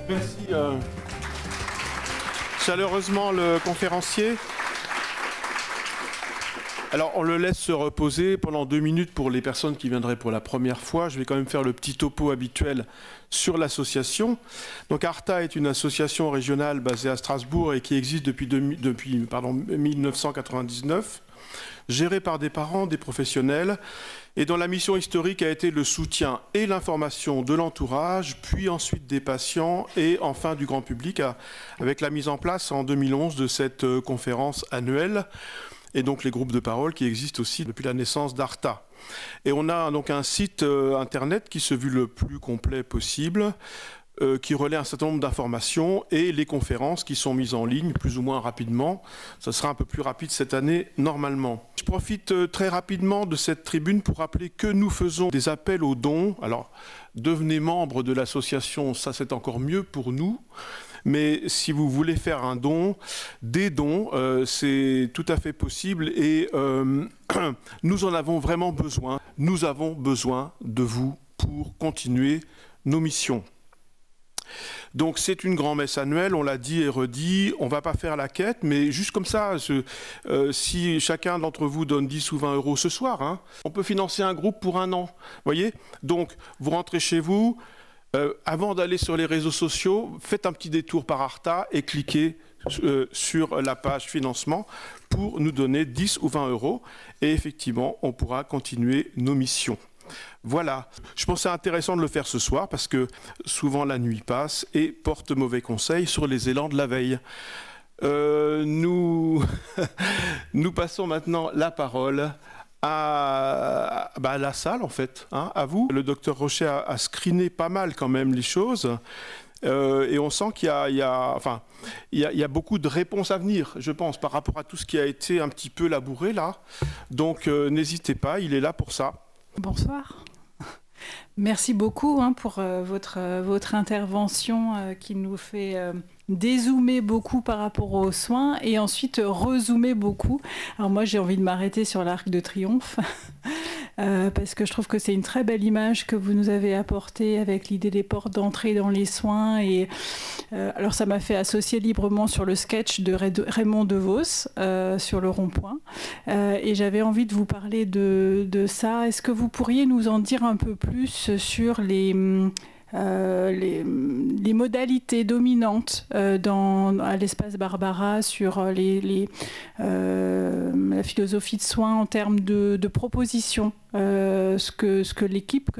Merci chaleureusement le conférencier. Alors, on le laisse se reposer pendant 2 minutes pour les personnes qui viendraient pour la première fois. Je vais quand même faire le petit topo habituel sur l'association. Donc, ARTA est une association régionale basée à Strasbourg et qui existe depuis 1999, gérée par des parents, des professionnels, et dont la mission historique a été le soutien et l'information de l'entourage, puis ensuite des patients et enfin du grand public, avec la mise en place en 2011 de cette conférence annuelle, et donc les groupes de parole qui existent aussi depuis la naissance d'ARTA. Et on a donc un site internet qui se veut le plus complet possible, qui relaie un certain nombre d'informations et les conférences qui sont mises en ligne plus ou moins rapidement. Ça sera un peu plus rapide cette année normalement. Je profite très rapidement de cette tribune pour rappeler que nous faisons des appels aux dons. Alors, devenez membre de l'association, ça c'est encore mieux pour nous. Mais si vous voulez faire un don, des dons, c'est tout à fait possible et nous en avons vraiment besoin. Nous avons besoin de vous pour continuer nos missions. Donc c'est une grand-messe annuelle, on l'a dit et redit, on ne va pas faire la quête, mais juste comme ça, si chacun d'entre vous donne 10 ou 20 euros ce soir, hein, on peut financer un groupe pour 1 an. Voyez? Donc vous rentrez chez vous, avant d'aller sur les réseaux sociaux, faites un petit détour par ARTA et cliquez sur la page financement pour nous donner 10 ou 20 euros. Et effectivement, on pourra continuer nos missions. Voilà, je pense que c'est intéressant de le faire ce soir parce que souvent la nuit passe et porte mauvais conseil sur les élans de la veille. Nous passons maintenant la parole à la salle en fait, hein, à vous. Le docteur Rocher a screené pas mal quand même les choses et on sent qu'il y a beaucoup de réponses à venir, je pense, par rapport à tout ce qui a été un petit peu labouré là. Donc n'hésitez pas, il est là pour ça. Bonsoir. Merci beaucoup pour votre intervention qui nous fait dézoomer beaucoup par rapport aux soins et ensuite rezoomer beaucoup. Alors moi j'ai envie de m'arrêter sur l'Arc de Triomphe parce que je trouve que c'est une très belle image que vous nous avez apportée avec l'idée des portes d'entrée dans les soins. Et alors ça m'a fait associer librement sur le sketch de Raymond DeVos sur le rond-point. Et j'avais envie de vous parler de ça. Est-ce que vous pourriez nous en dire un peu plus sur les modalités dominantes à l'espace Barbara sur la philosophie de soins en termes de propositions, ce que l'équipe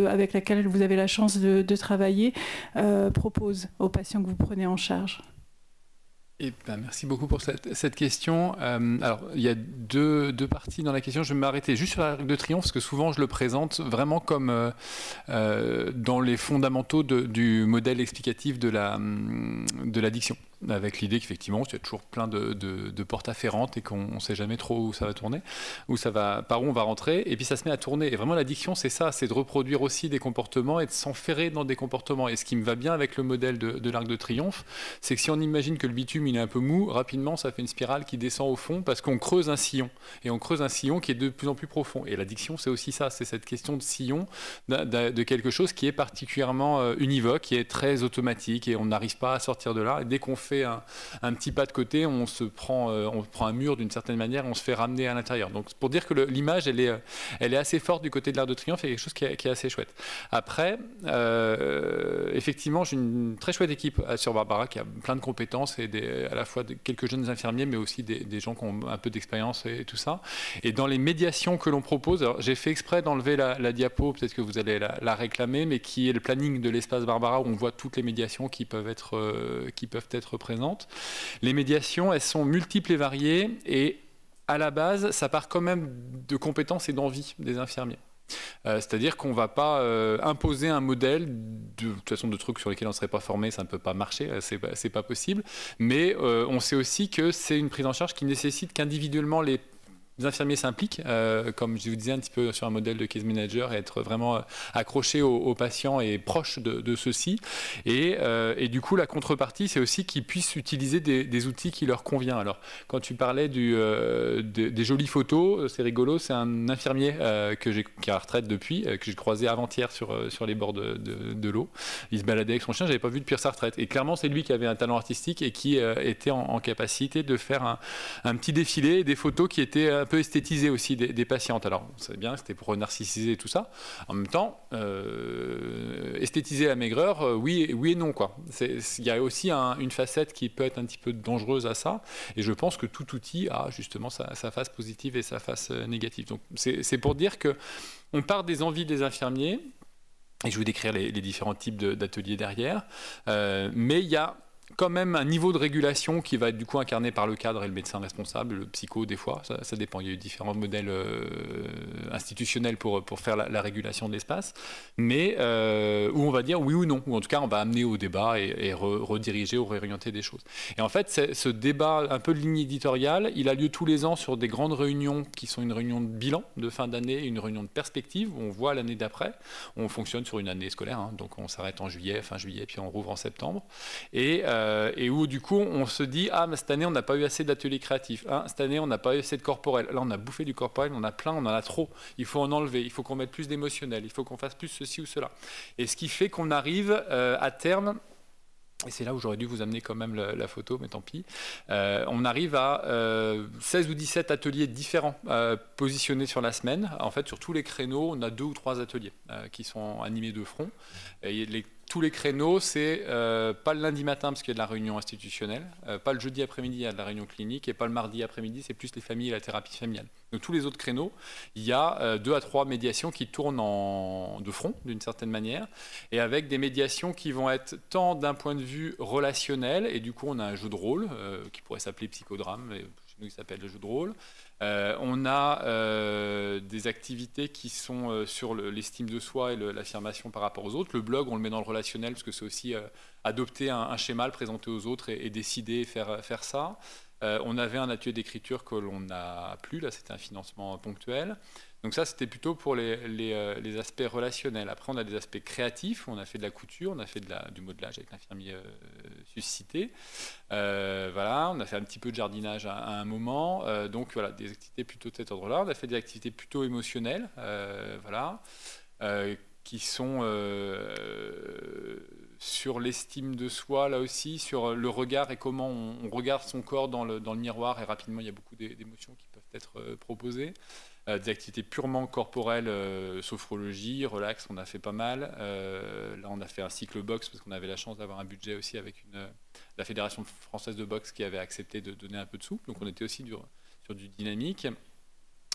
avec laquelle vous avez la chance de travailler propose aux patients que vous prenez en charge. Eh ben, merci beaucoup pour cette question. Alors, il y a deux parties dans la question. Je vais m'arrêter juste sur l'Arc de Triomphe, parce que souvent, je le présente vraiment comme dans les fondamentaux du modèle explicatif de l'addiction, avec l'idée qu'effectivement, il y a toujours plein de portes afférentes et qu'on ne sait jamais trop où ça va tourner, par où on va rentrer, et puis ça se met à tourner. Et vraiment, l'addiction, c'est ça, c'est de reproduire aussi des comportements et de s'enferrer dans des comportements. Et ce qui me va bien avec le modèle de l'Arc de Triomphe, c'est que si on imagine que le bitume, il est un peu mou, rapidement, ça fait une spirale qui descend au fond parce qu'on creuse un sillon. Et on creuse un sillon qui est de plus en plus profond. Et l'addiction, c'est aussi ça, c'est cette question de sillon, de quelque chose qui est particulièrement univoque, qui est très automatique, et on n'arrive pas à sortir de là. Et dès qu'on fait un petit pas de côté, on prend un mur d'une certaine manière, on se fait ramener à l'intérieur. Donc pour dire que l'image, elle est assez forte du côté de l'Arc de Triomphe, et quelque chose qui est assez chouette. Après, effectivement, j'ai une très chouette équipe sur Barbara qui a plein de compétences et à la fois quelques jeunes infirmiers, mais aussi des gens qui ont un peu d'expérience et tout ça. Et dans les médiations que l'on propose, j'ai fait exprès d'enlever la diapo, peut-être que vous allez la réclamer, mais qui est le planning de l'espace Barbara, où on voit toutes les médiations qui peuvent être présentes. Les médiations, elles sont multiples et variées, et à la base, ça part quand même de compétences et d'envie des infirmiers. C'est-à-dire qu'on ne va pas imposer un modèle, de toute façon, de trucs sur lesquels on ne serait pas formé, ça ne peut pas marcher, c'est pas possible. Mais on sait aussi que c'est une prise en charge qui nécessite qu'individuellement les les infirmiers s'impliquent, comme je vous disais un petit peu sur un modèle de case manager, et être vraiment accroché aux patients et proche de ceux-ci. Et du coup, la contrepartie, c'est aussi qu'ils puissent utiliser des outils qui leur conviennent. Alors, quand tu parlais des jolies photos, c'est rigolo, c'est un infirmier qui est à la retraite depuis, que j'ai croisé avant-hier sur les bords de l'eau. Il se baladait avec son chien, j'avais pas vu depuis sa retraite. Et clairement, c'est lui qui avait un talent artistique et qui était en capacité de faire un petit défilé, des photos qui étaient un peu esthétisées aussi des patientes. Alors, on savait bien, c'était pour narcissiser tout ça. En même temps, esthétiser la maigreur, oui et non, quoi. Il y a aussi une facette qui peut être un petit peu dangereuse à ça. Et je pense que tout outil a justement sa face positive et sa face négative. Donc, c'est pour dire qu'on part des envies des infirmiers. Et je vais vous décrire les différents types d'ateliers derrière. Mais il y a quand même un niveau de régulation qui va être du coup incarné par le cadre et le médecin responsable, le psycho des fois, ça dépend. Il y a eu différents modèles institutionnels pour faire la régulation de l'espace, mais où on va dire oui ou non, ou en tout cas on va amener au débat et rediriger ou réorienter des choses. Et en fait, ce débat un peu de ligne éditoriale, il a lieu tous les ans sur des grandes réunions qui sont une réunion de bilan de fin d'année, une réunion de perspective où on voit l'année d'après. On fonctionne sur une année scolaire, hein, donc on s'arrête en juillet, fin juillet, puis on rouvre en septembre. Et où du coup on se dit mais cette année on n'a pas eu assez d'ateliers créatifs, cette année on n'a pas eu assez de corporel, là on a bouffé du corporel, on a plein, on en a trop, il faut en enlever, il faut qu'on mette plus d'émotionnel, il faut qu'on fasse plus ceci ou cela. Et ce qui fait qu'on arrive à terme, et c'est là où j'aurais dû vous amener quand même la photo, mais tant pis, on arrive à 16 ou 17 ateliers différents positionnés sur la semaine. En fait, sur tous les créneaux, on a 2 ou 3 ateliers qui sont animés de front. Et tous les créneaux, c'est pas le lundi matin parce qu'il y a de la réunion institutionnelle, pas le jeudi après-midi, il y a de la réunion clinique, et pas le mardi après-midi, c'est plus les familles et la thérapie familiale. Donc tous les autres créneaux, il y a 2 à 3 médiations qui tournent de front, d'une certaine manière, et avec des médiations qui vont être tant d'un point de vue relationnel, et du coup on a un jeu de rôle qui pourrait s'appeler psychodrame, mais chez nous il s'appelle le jeu de rôle. On a des activités qui sont sur l'estime de soi et l'affirmation par rapport aux autres. Le blog, on le met dans le relationnel parce que c'est aussi adopter un schéma, le présenter aux autres et décider et faire ça. On avait un atelier d'écriture que l'on n'a plus, là c'était un financement ponctuel. Donc ça c'était plutôt pour les aspects relationnels. Après on a des aspects créatifs, on a fait de la couture, on a fait du modelage avec l'infirmier suscité. Voilà, on a fait un petit peu de jardinage à un moment. Donc voilà, des activités plutôt de cet ordre-là. On a fait des activités plutôt émotionnelles, voilà, qui sont sur l'estime de soi, là aussi, sur le regard et comment on regarde son corps dans le miroir. Et rapidement, il y a beaucoup d'émotions qui peuvent être proposées. Des activités purement corporelles, sophrologie, relax, on a fait pas mal. Là, on a fait un cycle boxe parce qu'on avait la chance d'avoir un budget aussi avec la Fédération française de boxe qui avait accepté de donner un peu de sous. Donc, on était aussi sur du dynamique.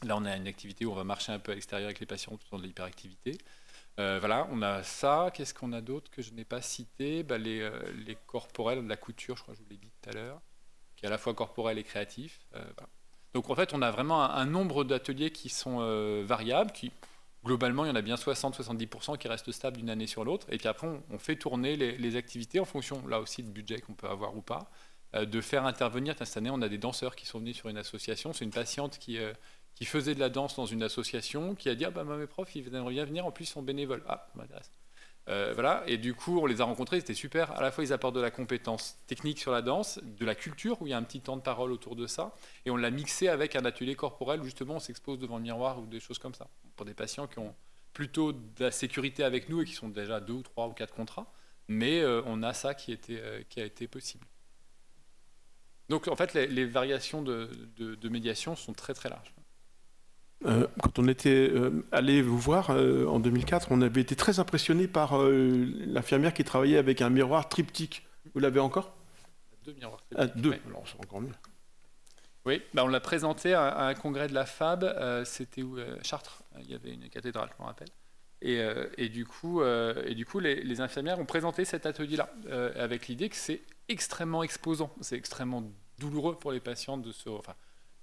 Là, on a une activité où on va marcher un peu à l'extérieur avec les patients tout en de l'hyperactivité. Voilà, on a ça. Qu'est-ce qu'on a d'autre que je n'ai pas cité? Les corporels, la couture, je crois que je vous l'ai dit tout à l'heure, qui est à la fois corporel et créatif. Voilà. Donc en fait, on a vraiment un nombre d'ateliers qui sont variables, qui globalement, il y en a bien 60-70% qui restent stables d'une année sur l'autre. Et puis après, on fait tourner les activités en fonction, là aussi, du budget qu'on peut avoir ou pas, de faire intervenir. Cette année, on a des danseurs qui sont venus sur une association. C'est une patiente qui faisait de la danse dans une association, qui a dit mes profs, ils aimeraient bien venir, en plus ils sont bénévoles. Ça m'intéresse. Voilà, et du coup on les a rencontrés, c'était super. À la fois ils apportent de la compétence technique sur la danse, de la culture où il y a un petit temps de parole autour de ça, et on l'a mixé avec un atelier corporel où justement on s'expose devant le miroir ou des choses comme ça, pour des patients qui ont plutôt de la sécurité avec nous et qui sont déjà 2 ou 3 ou 4 contrats, mais on a ça qui a été possible. Donc en fait les variations de médiation sont très très larges. Quand on était allé vous voir en 2004, on avait été très impressionné par l'infirmière qui travaillait avec un miroir triptyque. Vous l'avez encore? 2 miroirs triptyques. 2, ouais. Alors c'est encore mieux. Oui, on l'a présenté à un congrès de la FAB, c'était où Chartres, il y avait une cathédrale, je me rappelle. Et du coup, les infirmières ont présenté cet atelier-là, avec l'idée que c'est extrêmement exposant, c'est extrêmement douloureux pour les patients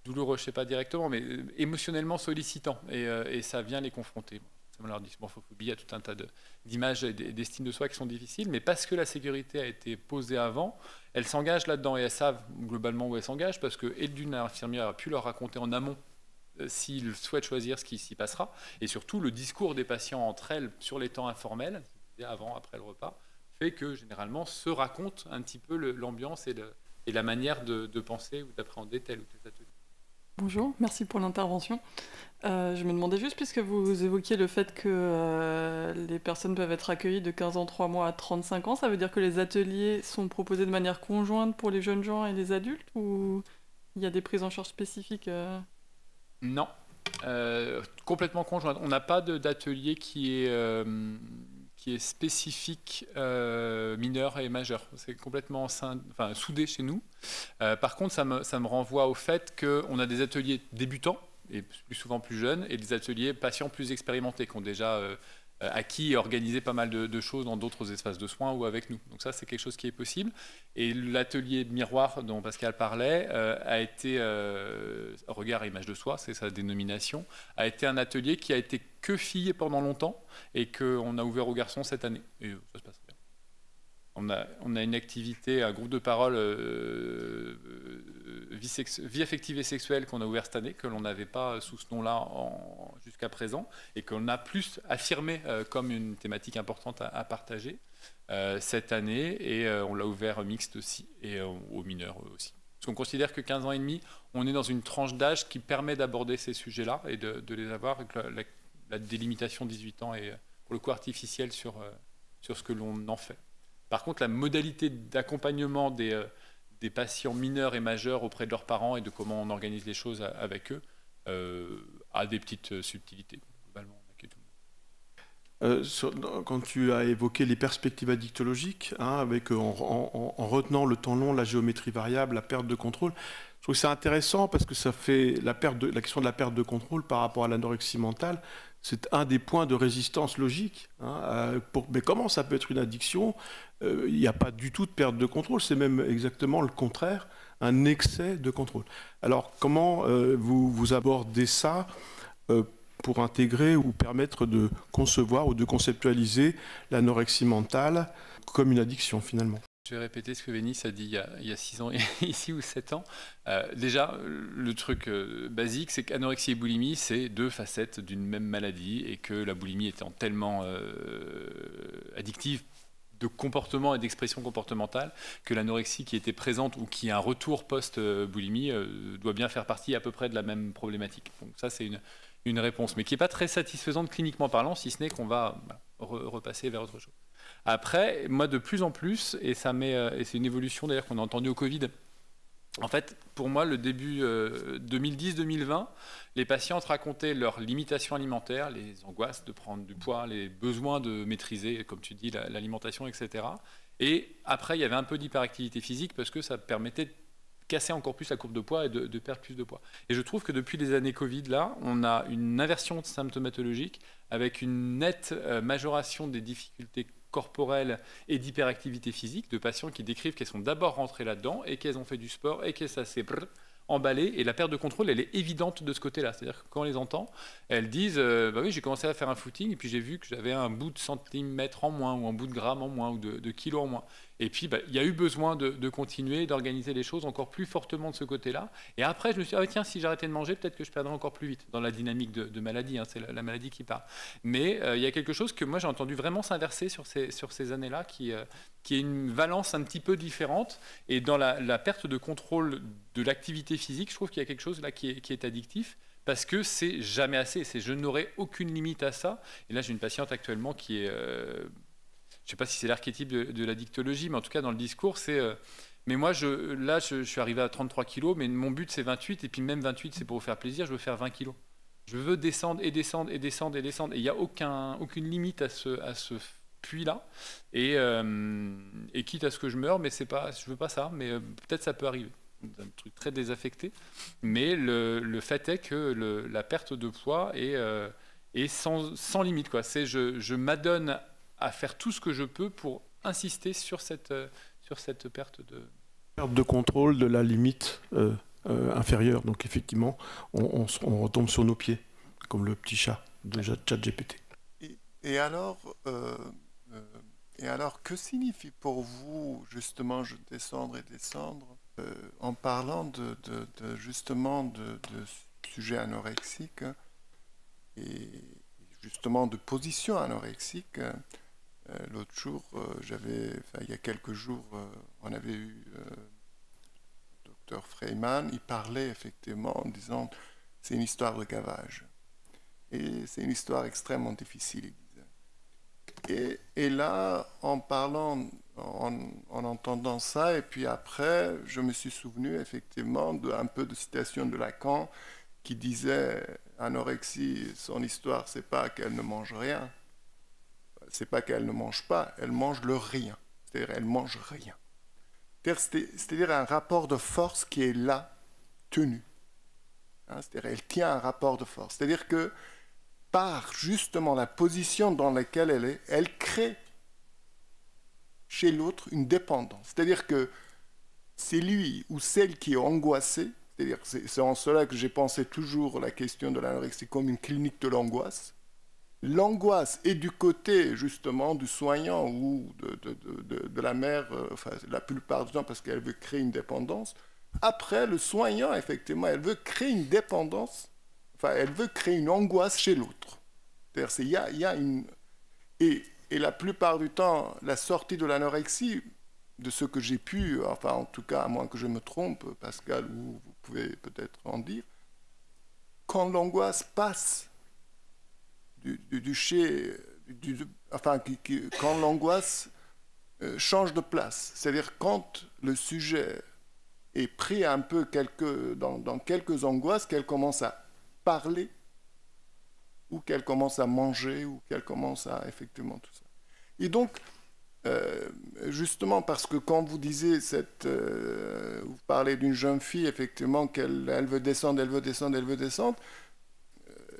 douloureux, je ne sais pas directement, mais émotionnellement sollicitant, et ça vient les confronter. Ça me leur dit morphophobie, il y a tout un tas d'images et d'estime de soi qui sont difficiles, mais parce que la sécurité a été posée avant, elles s'engagent là-dedans, et elles savent globalement où elles s'engagent, parce que d'une infirmière a pu leur raconter en amont s'ils souhaitent choisir ce qui s'y passera. Et surtout, le discours des patients entre elles sur les temps informels, avant, après le repas, fait que généralement se raconte un petit peu l'ambiance et la manière de penser ou d'appréhender tel ou tel atelier. Bonjour, merci pour l'intervention. Je me demandais juste, puisque vous évoquiez le fait que les personnes peuvent être accueillies de 15 ans, 3 mois à 35 ans, ça veut dire que les ateliers sont proposés de manière conjointe pour les jeunes gens et les adultes, ou il y a des prises en charge spécifiques Non, complètement conjointe. On n'a pas d'atelier qui est spécifique mineur et majeur. C'est complètement soudé chez nous. Par contre, ça me renvoie au fait qu'on a des ateliers débutants, et plus souvent plus jeunes, et des ateliers patients plus expérimentés, qui ont déjà acquis et organisé pas mal de choses dans d'autres espaces de soins ou avec nous. Donc ça, c'est quelque chose qui est possible. Et l'atelier miroir dont Pascal parlait a été, regard et image de soi, c'est sa dénomination, a été un atelier qui a été que filles pendant longtemps et qu'on a ouvert aux garçons cette année. Et ça se passe bien. On a une activité, un groupe de parole vie affective et sexuelle qu'on a ouvert cette année, que l'on n'avait pas sous ce nom-là jusqu'à présent, et qu'on a plus affirmé comme une thématique importante à partager cette année, et on l'a ouvert mixte aussi, et aux mineurs aussi. Parce qu'on considère que 15 ans et demi, on est dans une tranche d'âge qui permet d'aborder ces sujets-là, et de les avoir, avec la délimitation 18 ans est pour le coup artificielle sur ce que l'on en fait. Par contre, la modalité d'accompagnement des patients mineurs et majeurs auprès de leurs parents et de comment on organise les choses avec eux a des petites subtilités. Globalement, quand tu as évoqué les perspectives addictologiques, avec, en retenant le temps long, la géométrie variable, la perte de contrôle, je trouve que c'est intéressant parce que ça fait la question de la perte de contrôle par rapport à l'anorexie mentale. C'est un des points de résistance logique. Mais comment ça peut être une addiction ? Il n'y a pas du tout de perte de contrôle, c'est même exactement le contraire, un excès de contrôle. Alors, comment vous abordez ça pour intégrer ou permettre de concevoir ou de conceptualiser l'anorexie mentale comme une addiction, finalement ? Je vais répéter ce que Vénice a dit il y a 6 ans ici ou 7 ans. Déjà, le truc basique, c'est qu'anorexie et boulimie, c'est 2 facettes d'une même maladie, et que la boulimie étant tellement addictive de comportement et d'expression comportementale, que l'anorexie qui était présente ou qui a un retour post-boulimie doit bien faire partie à peu près de la même problématique. Donc ça, c'est une réponse, mais qui n'est pas très satisfaisante cliniquement parlant, si ce n'est qu'on va repasser vers autre chose. Après, moi, de plus en plus, et c'est une évolution d'ailleurs qu'on a entendue au Covid, en fait, pour moi, le début 2010-2020, les patients racontaient leurs limitations alimentaires, les angoisses de prendre du poids, les besoins de maîtriser, comme tu dis, l'alimentation, etc. Et après, il y avait un peu d'hyperactivité physique parce que ça permettait de casser encore plus la courbe de poids et de perdre plus de poids. Et je trouve que depuis les années Covid, là, on a une inversion symptomatologique avec une nette majoration des difficultés corporelle et d'hyperactivité physique, de patients qui décrivent qu'elles sont d'abord rentrées là-dedans et qu'elles ont fait du sport et que ça s'est emballé, et la perte de contrôle, elle est évidente de ce côté-là. C'est-à-dire que quand on les entend, elles disent bah oui, j'ai commencé à faire un footing et puis j'ai vu que j'avais un bout de centimètre en moins ou un bout de gramme en moins ou de kilos en moins. Et puis, il y a eu besoin de continuer, d'organiser les choses encore plus fortement de ce côté-là. Et après, je me suis dit, tiens, si j'arrêtais de manger, peut-être que je perdrais encore plus vite dans la dynamique de maladie. C'est la maladie qui part. Mais il y a quelque chose que moi, j'ai entendu vraiment s'inverser sur ces années-là, qui est une valence un petit peu différente. Et dans la perte de contrôle de l'activité physique, je trouve qu'il y a quelque chose là qui est addictif. Parce que c'est jamais assez. Je n'aurai aucune limite à ça. Et là, j'ai une patiente actuellement qui est... je ne sais pas si c'est l'archétype de la dictologie, mais en tout cas, dans le discours, c'est... mais moi, je suis arrivé à 33 kilos, mais mon but, c'est 28. Et puis même 28, c'est pour vous faire plaisir, je veux faire 20 kilos. Je veux descendre et descendre et descendre et descendre. Et il n'y a aucune limite à ce puits-là. Et quitte à ce que je meure, mais je ne veux pas ça. Mais peut-être ça peut arriver. C'est un truc très désaffecté. Mais le fait est que la perte de poids est sans limite, quoi. Je m'adonne à faire tout ce que je peux pour insister sur cette perte de contrôle de la limite inférieure. Donc effectivement, on retombe sur nos pieds, comme le petit chat de ChatGPT. Et alors, que signifie pour vous justement descendre et descendre en parlant justement de sujet anorexique et justement de position anorexique. L'autre jour, il y a quelques jours, on avait eu Dr Freyman, il parlait effectivement en disant c'est une histoire de gavage. Et c'est une histoire extrêmement difficile, il disait. Et là, en parlant, en entendant ça, et puis après, je me suis souvenu effectivement d'un peu de citation de Lacan qui disait anorexie, son histoire, c'est pas qu'elle ne mange rien, c'est pas qu'elle ne mange pas, elle mange le rien. C'est-à-dire, elle mange rien. C'est-à-dire un rapport de force qui est là, tenu. C'est-à-dire, elle tient un rapport de force. C'est-à-dire que par justement la position dans laquelle elle est, elle crée chez l'autre une dépendance. C'est-à-dire que c'est lui ou celle qui est angoissée, c'est-à-dire c'est en cela que j'ai pensé toujours la question de l'anorexie comme une clinique de l'angoisse. L'angoisse est du côté justement du soignant ou de la mère, enfin la plupart du temps parce qu'elle veut créer une dépendance. Après, le soignant, effectivement, elle veut créer une dépendance, enfin elle veut créer une angoisse chez l'autre. C'est-à-dire il y a une... Et la plupart du temps, la sortie de l'anorexie, de ce que j'ai pu, enfin en tout cas, à moins que je me trompe, Pascal, ou vous pouvez peut-être en dire, quand l'angoisse passe quand l'angoisse change de place, c'est-à-dire quand le sujet est pris un peu dans quelques angoisses, qu'elle commence à parler, ou qu'elle commence à manger, ou qu'elle commence à effectivement tout ça. Et donc, justement, parce que quand vous disiez, vous parlez d'une jeune fille, effectivement, qu'elle veut descendre, elle veut descendre, elle veut descendre,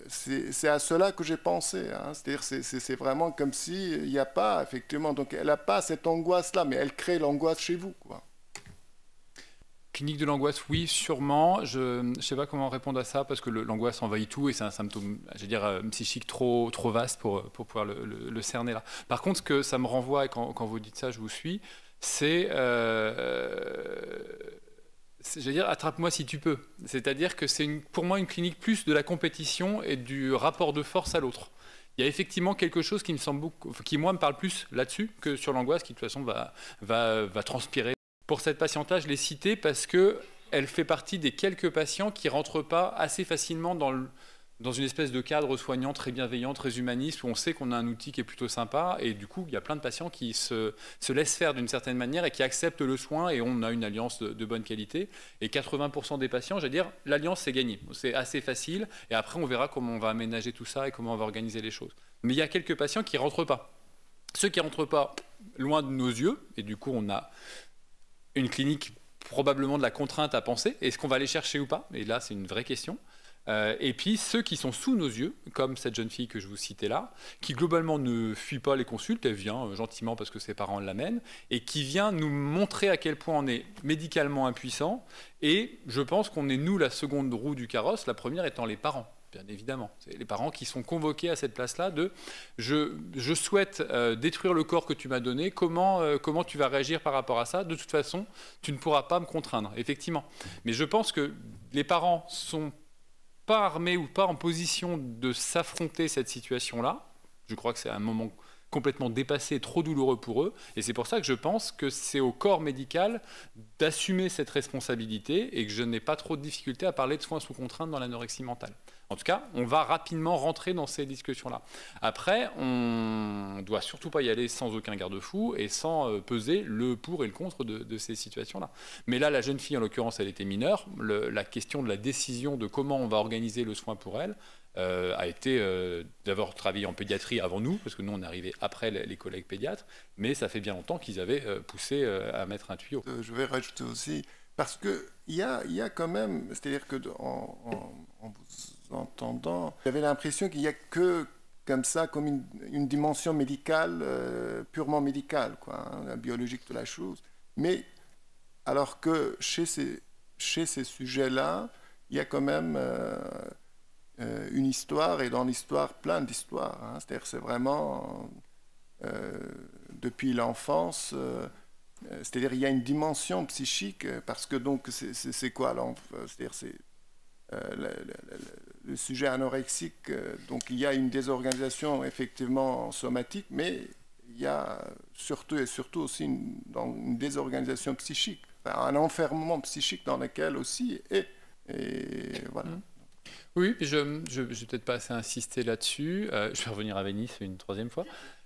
c'est à cela que j'ai pensé. C'est-à-dire, c'est vraiment comme s'il n'y a pas, effectivement, donc elle n'a pas cette angoisse-là, mais elle crée l'angoisse chez vous, quoi. Clinique de l'angoisse, oui, sûrement. Je ne sais pas comment répondre à ça, parce que l'angoisse envahit tout, et c'est un symptôme, je veux dire, psychique trop vaste pour pouvoir le cerner là. Par contre, ce que ça me renvoie, et quand vous dites ça, je vous suis, c'est... je veux dire, attrape-moi si tu peux. C'est-à-dire que c'est pour moi une clinique plus de la compétition et du rapport de force à l'autre. Il y a effectivement quelque chose qui me semble qui moi me parle plus là-dessus que sur l'angoisse, qui de toute façon va transpirer. Pour cette patiente-là, je l'ai citée parce qu'elle fait partie des quelques patients qui ne rentrent pas assez facilement dans une espèce de cadre soignant très bienveillant, très humaniste, où on sait qu'on a un outil qui est plutôt sympa, et du coup, il y a plein de patients qui se laissent faire d'une certaine manière et qui acceptent le soin, et on a une alliance de bonne qualité. Et 80% des patients, je veux dire, l'alliance, c'est gagné. C'est assez facile, et après, on verra comment on va aménager tout ça et comment on va organiser les choses. Mais il y a quelques patients qui ne rentrent pas. Ceux qui ne rentrent pas, loin de nos yeux, et du coup, on a une clinique probablement de la contrainte à penser. Est-ce qu'on va les chercher ou pas? Et là, c'est une vraie question. Et puis ceux qui sont sous nos yeux, comme cette jeune fille que je vous citais là, qui globalement ne fuit pas les consultes, elle vient gentiment parce que ses parents l'amènent, et qui vient nous montrer à quel point on est médicalement impuissant, et je pense qu'on est nous la seconde roue du carrosse, la première étant les parents. Bien évidemment, c'est les parents qui sont convoqués à cette place-là de je souhaite détruire le corps que tu m'as donné, comment tu vas réagir par rapport à ça? De toute façon, tu ne pourras pas me contraindre, effectivement. Mais je pense que les parents sont pas armés ou pas en position de s'affronter cette situation-là. Je crois que c'est un moment complètement dépassé, trop douloureux pour eux. Et c'est pour ça que je pense que c'est au corps médical d'assumer cette responsabilité et que je n'ai pas trop de difficulté à parler de soins sous contrainte dans l'anorexie mentale. En tout cas, on va rapidement rentrer dans ces discussions-là. Après, on ne doit surtout pas y aller sans aucun garde-fou et sans peser le pour et le contre de ces situations-là. Mais là, la jeune fille, en l'occurrence, elle était mineure. La question de la décision de comment on va organiser le soin pour elle a été d'avoir travaillé en pédiatrie avant nous, parce que nous, on est arrivé après les collègues pédiatres, mais ça fait bien longtemps qu'ils avaient poussé à mettre un tuyau. Je vais rajouter aussi, parce qu'il y a quand même, c'est-à-dire que en vous entendant, j'avais l'impression qu'il n'y a que comme ça, comme une dimension médicale, purement médicale, quoi, la biologique de la chose. Mais alors que chez ces sujets-là, il y a quand même une histoire, et dans l'histoire, plein d'histoires. C'est-à-dire c'est vraiment, depuis l'enfance, c'est-à-dire il y a une dimension psychique, parce que donc c'est quoi? C'est-à-dire le sujet anorexique, donc il y a une désorganisation effectivement somatique, mais il y a surtout aussi une désorganisation psychique, un enfermement psychique dans lequel aussi et voilà. Oui, je n'ai peut-être pas assez insisté là-dessus. Je vais revenir à Venise une troisième fois.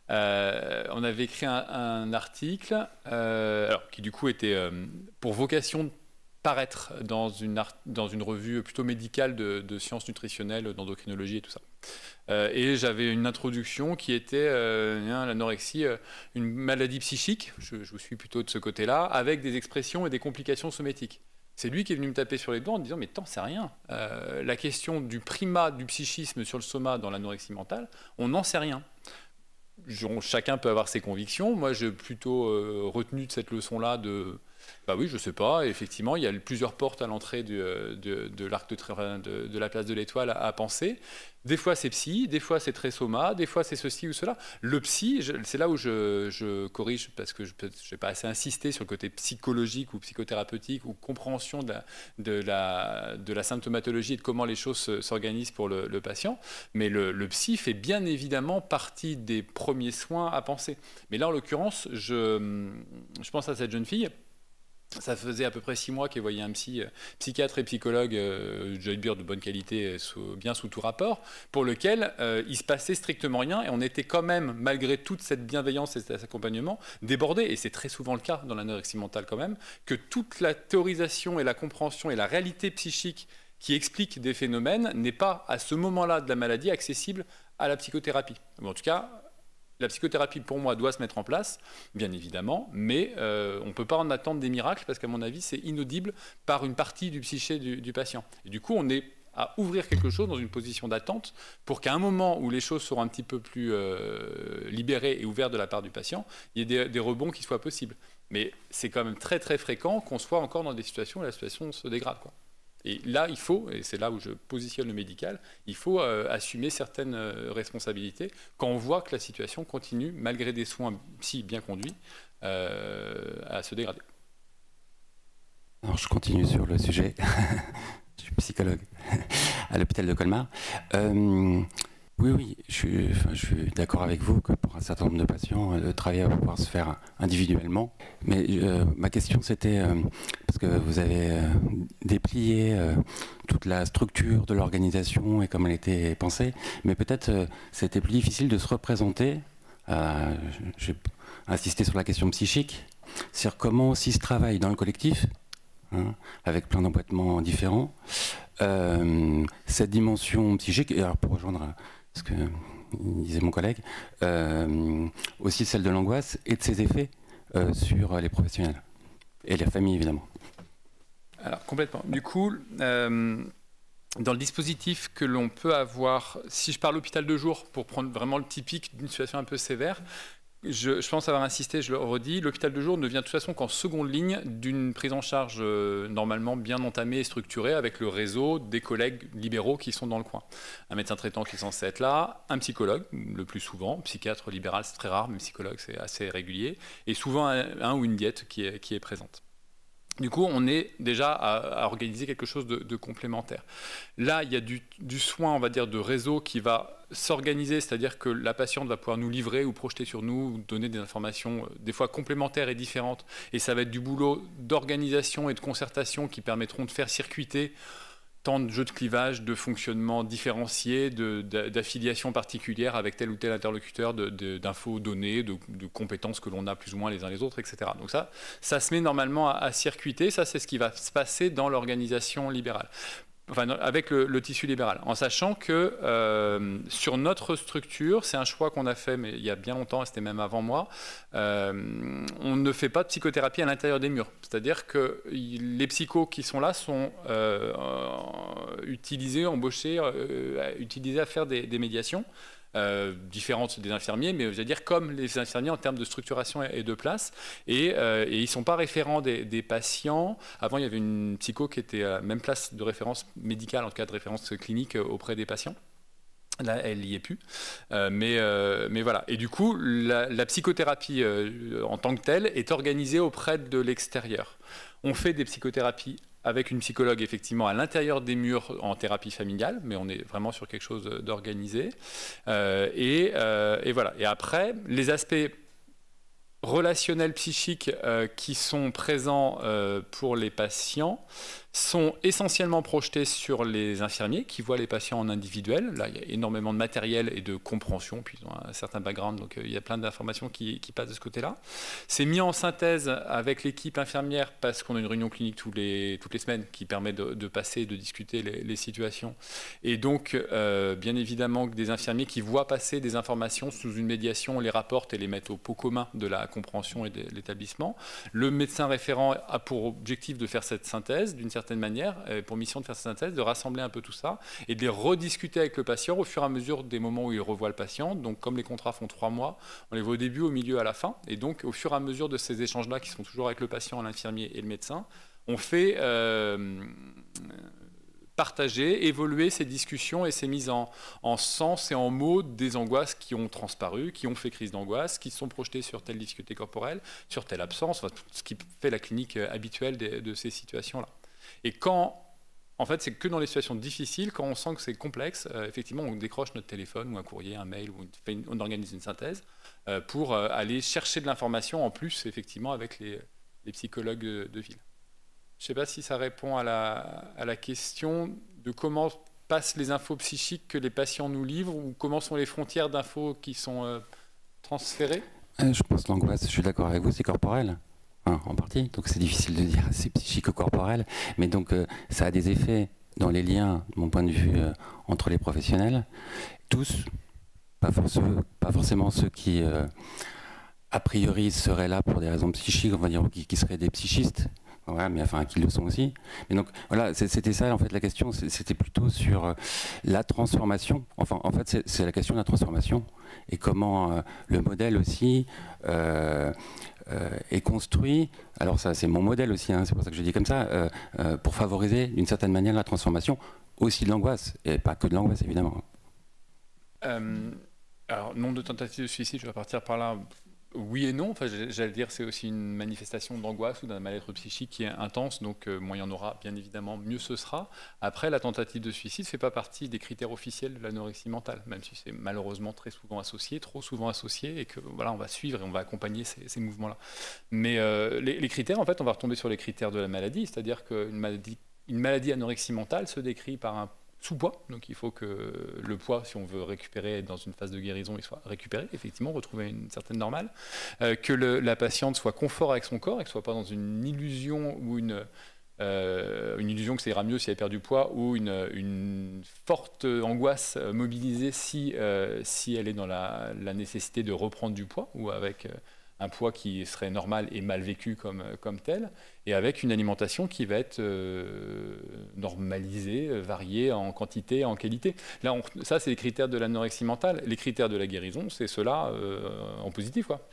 On avait écrit un article qui du coup était pour vocation de paraître dans une revue plutôt médicale de sciences nutritionnelles, d'endocrinologie et tout ça. Et j'avais une introduction qui était l'anorexie, une maladie psychique, je vous suis plutôt de ce côté-là, avec des expressions et des complications sométiques. C'est lui qui est venu me taper sur les doigts en disant « mais t'en sais rien, la question du primat du psychisme sur le soma dans l'anorexie mentale, on n'en sait rien. » Chacun peut avoir ses convictions. Moi, j'ai plutôt retenu de cette leçon-là de... Bah oui, je sais pas. Et effectivement, il y a plusieurs portes à l'entrée de l'arc de la place de l'Étoile à penser. Des fois, c'est psy, des fois, c'est très soma, des fois, c'est ceci ou cela. Le psy, c'est là où je corrige, parce que je n'ai pas assez insisté sur le côté psychologique ou psychothérapeutique ou compréhension de la symptomatologie et de comment les choses s'organisent pour le patient. Mais le psy fait bien évidemment partie des premiers soins à penser. Mais là, en l'occurrence, je pense à cette jeune fille. Ça faisait à peu près 6 mois qu'elle voyait un psychiatre et psychologue, Joy Beard de bonne qualité, bien sous tout rapport, pour lequel il se passait strictement rien et on était quand même, malgré toute cette bienveillance et cet accompagnement, débordé, et c'est très souvent le cas dans l'anorexie mentale quand même, que toute la théorisation et la compréhension et la réalité psychique qui explique des phénomènes n'est pas à ce moment-là de la maladie accessible à la psychothérapie. En tout cas, la psychothérapie, pour moi, doit se mettre en place, bien évidemment, mais on ne peut pas en attendre des miracles parce qu'à mon avis, c'est inaudible par une partie du psyché du patient. Et du coup, on est à ouvrir quelque chose dans une position d'attente pour qu'à un moment où les choses seront un petit peu plus libérées et ouvertes de la part du patient, il y ait des rebonds qui soient possibles. Mais c'est quand même très très fréquent qu'on soit encore dans des situations où la situation se dégrade, quoi. Et là, il faut, et c'est là où je positionne le médical, il faut assumer certaines responsabilités quand on voit que la situation continue, malgré des soins psy bien conduits, à se dégrader. Alors, je continue sur le sujet. Je suis psychologue à l'hôpital de Colmar. Oui, je suis d'accord avec vous que pour un certain nombre de patients, le travail va pouvoir se faire individuellement. Mais ma question, c'était, parce que vous avez déplié toute la structure de l'organisation et comme elle était pensée, mais peut-être c'était plus difficile de se représenter, j'ai insisté sur la question psychique, c'est-à-dire comment aussi se travaille dans le collectif, avec plein d'emboîtements différents, cette dimension psychique, et alors pour rejoindre ce que disait mon collègue, aussi celle de l'angoisse et de ses effets sur les professionnels et la famille évidemment. Alors complètement. Du coup, dans le dispositif que l'on peut avoir, si je parle hôpital de jour pour prendre vraiment le typique d'une situation un peu sévère, je pense avoir insisté, je le redis, l'hôpital de jour ne vient de toute façon qu'en seconde ligne d'une prise en charge normalement bien entamée et structurée avec le réseau des collègues libéraux qui sont dans le coin. Un médecin traitant qui est censé être là, un psychologue, le plus souvent, psychiatre libéral c'est très rare, mais psychologue c'est assez régulier, et souvent un ou une diète qui est présente. Du coup, on est déjà à organiser quelque chose de complémentaire. Là, il y a du soin, on va dire, de réseau qui va s'organiser, c'est-à-dire que la patiente va pouvoir nous livrer ou projeter sur nous, ou donner des informations des fois complémentaires et différentes. Et ça va être du boulot d'organisation et de concertation qui permettront de faire circuiter tant de jeux de clivage, de fonctionnement différencié, d'affiliation particulière avec tel ou tel interlocuteur, d'infos données, de compétences que l'on a plus ou moins les uns les autres, etc. Donc ça se met normalement à circuiter, ça c'est ce qui va se passer dans l'organisation libérale. Enfin, avec le tissu libéral, en sachant que sur notre structure, c'est un choix qu'on a fait, mais il y a bien longtemps, et c'était même avant moi, on ne fait pas de psychothérapie à l'intérieur des murs. C'est-à-dire que les psychos qui sont là sont utilisés, embauchés, utilisés à faire des médiations. Différentes des infirmiers, mais je veux dire comme les infirmiers en termes de structuration et de place, et ils ne sont pas référents des patients. Avant, il y avait une psycho qui était à la même place de référence médicale, en tout cas de référence clinique auprès des patients. Là, elle n'y est plus. Mais voilà. Et du coup, la psychothérapie en tant que telle est organisée auprès de l'extérieur. On fait des psychothérapies avec une psychologue effectivement à l'intérieur des murs en thérapie familiale, mais on est vraiment sur quelque chose d'organisé. Et voilà. Et après, les aspects relationnels psychiques qui sont présents pour les patients sont essentiellement projetés sur les infirmiers qui voient les patients en individuel. Là, il y a énormément de matériel et de compréhension, puis ils ont un certain background, donc il y a plein d'informations qui passent de ce côté-là. C'est mis en synthèse avec l'équipe infirmière parce qu'on a une réunion clinique toutes les semaines qui permet de passer, de discuter les situations. Et donc, bien évidemment, que des infirmiers qui voient passer des informations sous une médiation, les rapportent et les mettent au pot commun de la compréhension et de l'établissement. Le médecin référent a pour objectif de faire cette synthèse d'une certaine manière, pour mission de faire cette synthèse, de rassembler un peu tout ça et de les rediscuter avec le patient au fur et à mesure des moments où il revoit le patient. Donc comme les contrats font 3 mois, on les voit au début, au milieu, à la fin. Et donc au fur et à mesure de ces échanges-là qui sont toujours avec le patient, l'infirmier et le médecin, on fait partager, évoluer ces discussions et ces mises en sens et en mots des angoisses qui ont transparu, qui ont fait crise d'angoisse, qui sont projetées sur telle difficulté corporelle, sur telle absence, enfin, tout ce qui fait la clinique habituelle de ces situations-là. Et quand, en fait, c'est que dans les situations difficiles, quand on sent que c'est complexe, effectivement, on décroche notre téléphone ou un courrier, un mail, ou on organise une synthèse pour aller chercher de l'information en plus, effectivement, avec les psychologues de ville. Je ne sais pas si ça répond à la question de comment passent les infos psychiques que les patients nous livrent ou comment sont les frontières d'infos qui sont transférées. Je pense que l'angoisse, je suis d'accord avec vous, c'est corporel. En partie, donc c'est difficile de dire c'est psychico-corporel, mais donc ça a des effets dans les liens, de mon point de vue, entre les professionnels, tous, pas forcément ceux qui, a priori, seraient là pour des raisons psychiques, on va dire, ou qui seraient des psychistes, voilà, mais enfin, qui le sont aussi. Mais donc, voilà, c'était ça, en fait, la question, c'était plutôt sur la transformation, enfin, en fait, c'est la question de la transformation, et comment le modèle aussi est construit, alors ça c'est mon modèle aussi, hein, c'est pour ça que je dis comme ça, pour favoriser d'une certaine manière la transformation aussi de l'angoisse, et pas que de l'angoisse évidemment. Alors, nombre de tentatives de suicide, je vais partir par là. Oui et non, enfin, j'allais dire c'est aussi une manifestation d'angoisse ou d'un mal-être psychique qui est intense, donc moins il y en aura, bien évidemment, mieux ce sera. Après, la tentative de suicide ne fait pas partie des critères officiels de l'anorexie mentale, même si c'est malheureusement très souvent associé, trop souvent associé, et que voilà, on va suivre et on va accompagner ces mouvements-là. Mais les critères, en fait, on va retomber sur les critères de la maladie, c'est-à-dire qu'une maladie anorexie mentale se décrit par un sous-poids, donc il faut que le poids, si on veut récupérer dans une phase de guérison, il soit récupéré, effectivement, retrouver une certaine normale, que la patiente soit confort avec son corps et que ce soit pas dans une illusion ou une illusion que ça ira mieux si elle perd du poids ou une forte angoisse mobilisée si elle est dans la nécessité de reprendre du poids ou avec un poids qui serait normal et mal vécu comme tel, et avec une alimentation qui va être normalisée, variée en quantité, en qualité. Là, ça, c'est les critères de l'anorexie mentale. Les critères de la guérison, c'est ceux-là en positif, quoi.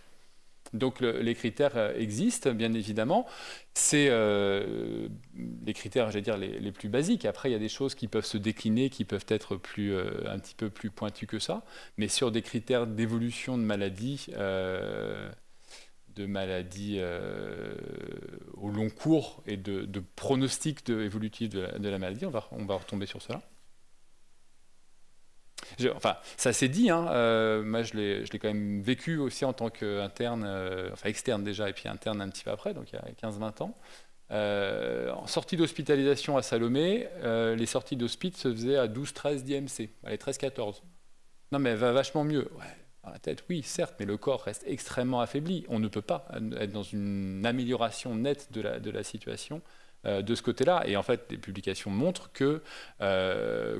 Donc les critères existent, bien évidemment. C'est les critères, j'allais dire, les plus basiques. Après, il y a des choses qui peuvent se décliner, qui peuvent être un petit peu plus pointues que ça. Mais sur des critères d'évolution de maladie au long cours et de pronostic évolutif de la maladie, on va retomber sur cela. Enfin, ça s'est dit, hein, moi je l'ai quand même vécu aussi en tant qu'interne, enfin externe déjà, et puis interne un petit peu après, donc il y a 15-20 ans. En sortie d'hospitalisation à Salomé, les sorties d'hospice se faisaient à 12-13 d'IMC, allez 13-14. Non mais elle va vachement mieux. Ouais. Dans la tête, oui, certes, mais le corps reste extrêmement affaibli. On ne peut pas être dans une amélioration nette de la situation de ce côté-là. Et en fait, les publications montrent que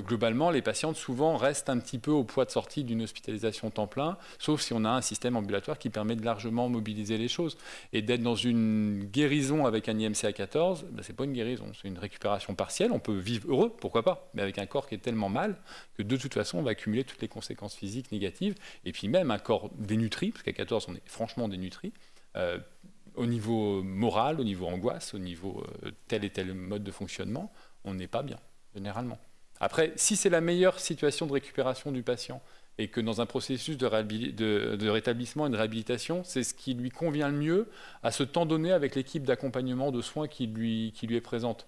globalement, les patientes souvent restent un petit peu au poids de sortie d'une hospitalisation temps plein, sauf si on a un système ambulatoire qui permet de largement mobiliser les choses. Et d'être dans une guérison avec un IMC à 14, ben, c'est pas une guérison, c'est une récupération partielle. On peut vivre heureux, pourquoi pas, mais avec un corps qui est tellement mal que de toute façon, on va accumuler toutes les conséquences physiques négatives. Et puis même un corps dénutri, parce qu'à 14, on est franchement dénutri, au niveau moral, au niveau angoisse, au niveau tel et tel mode de fonctionnement, on n'est pas bien, généralement. Après, si c'est la meilleure situation de récupération du patient et que dans un processus de rétablissement et de réhabilitation, c'est ce qui lui convient le mieux à ce temps donné avec l'équipe d'accompagnement de soins qui lui est présente,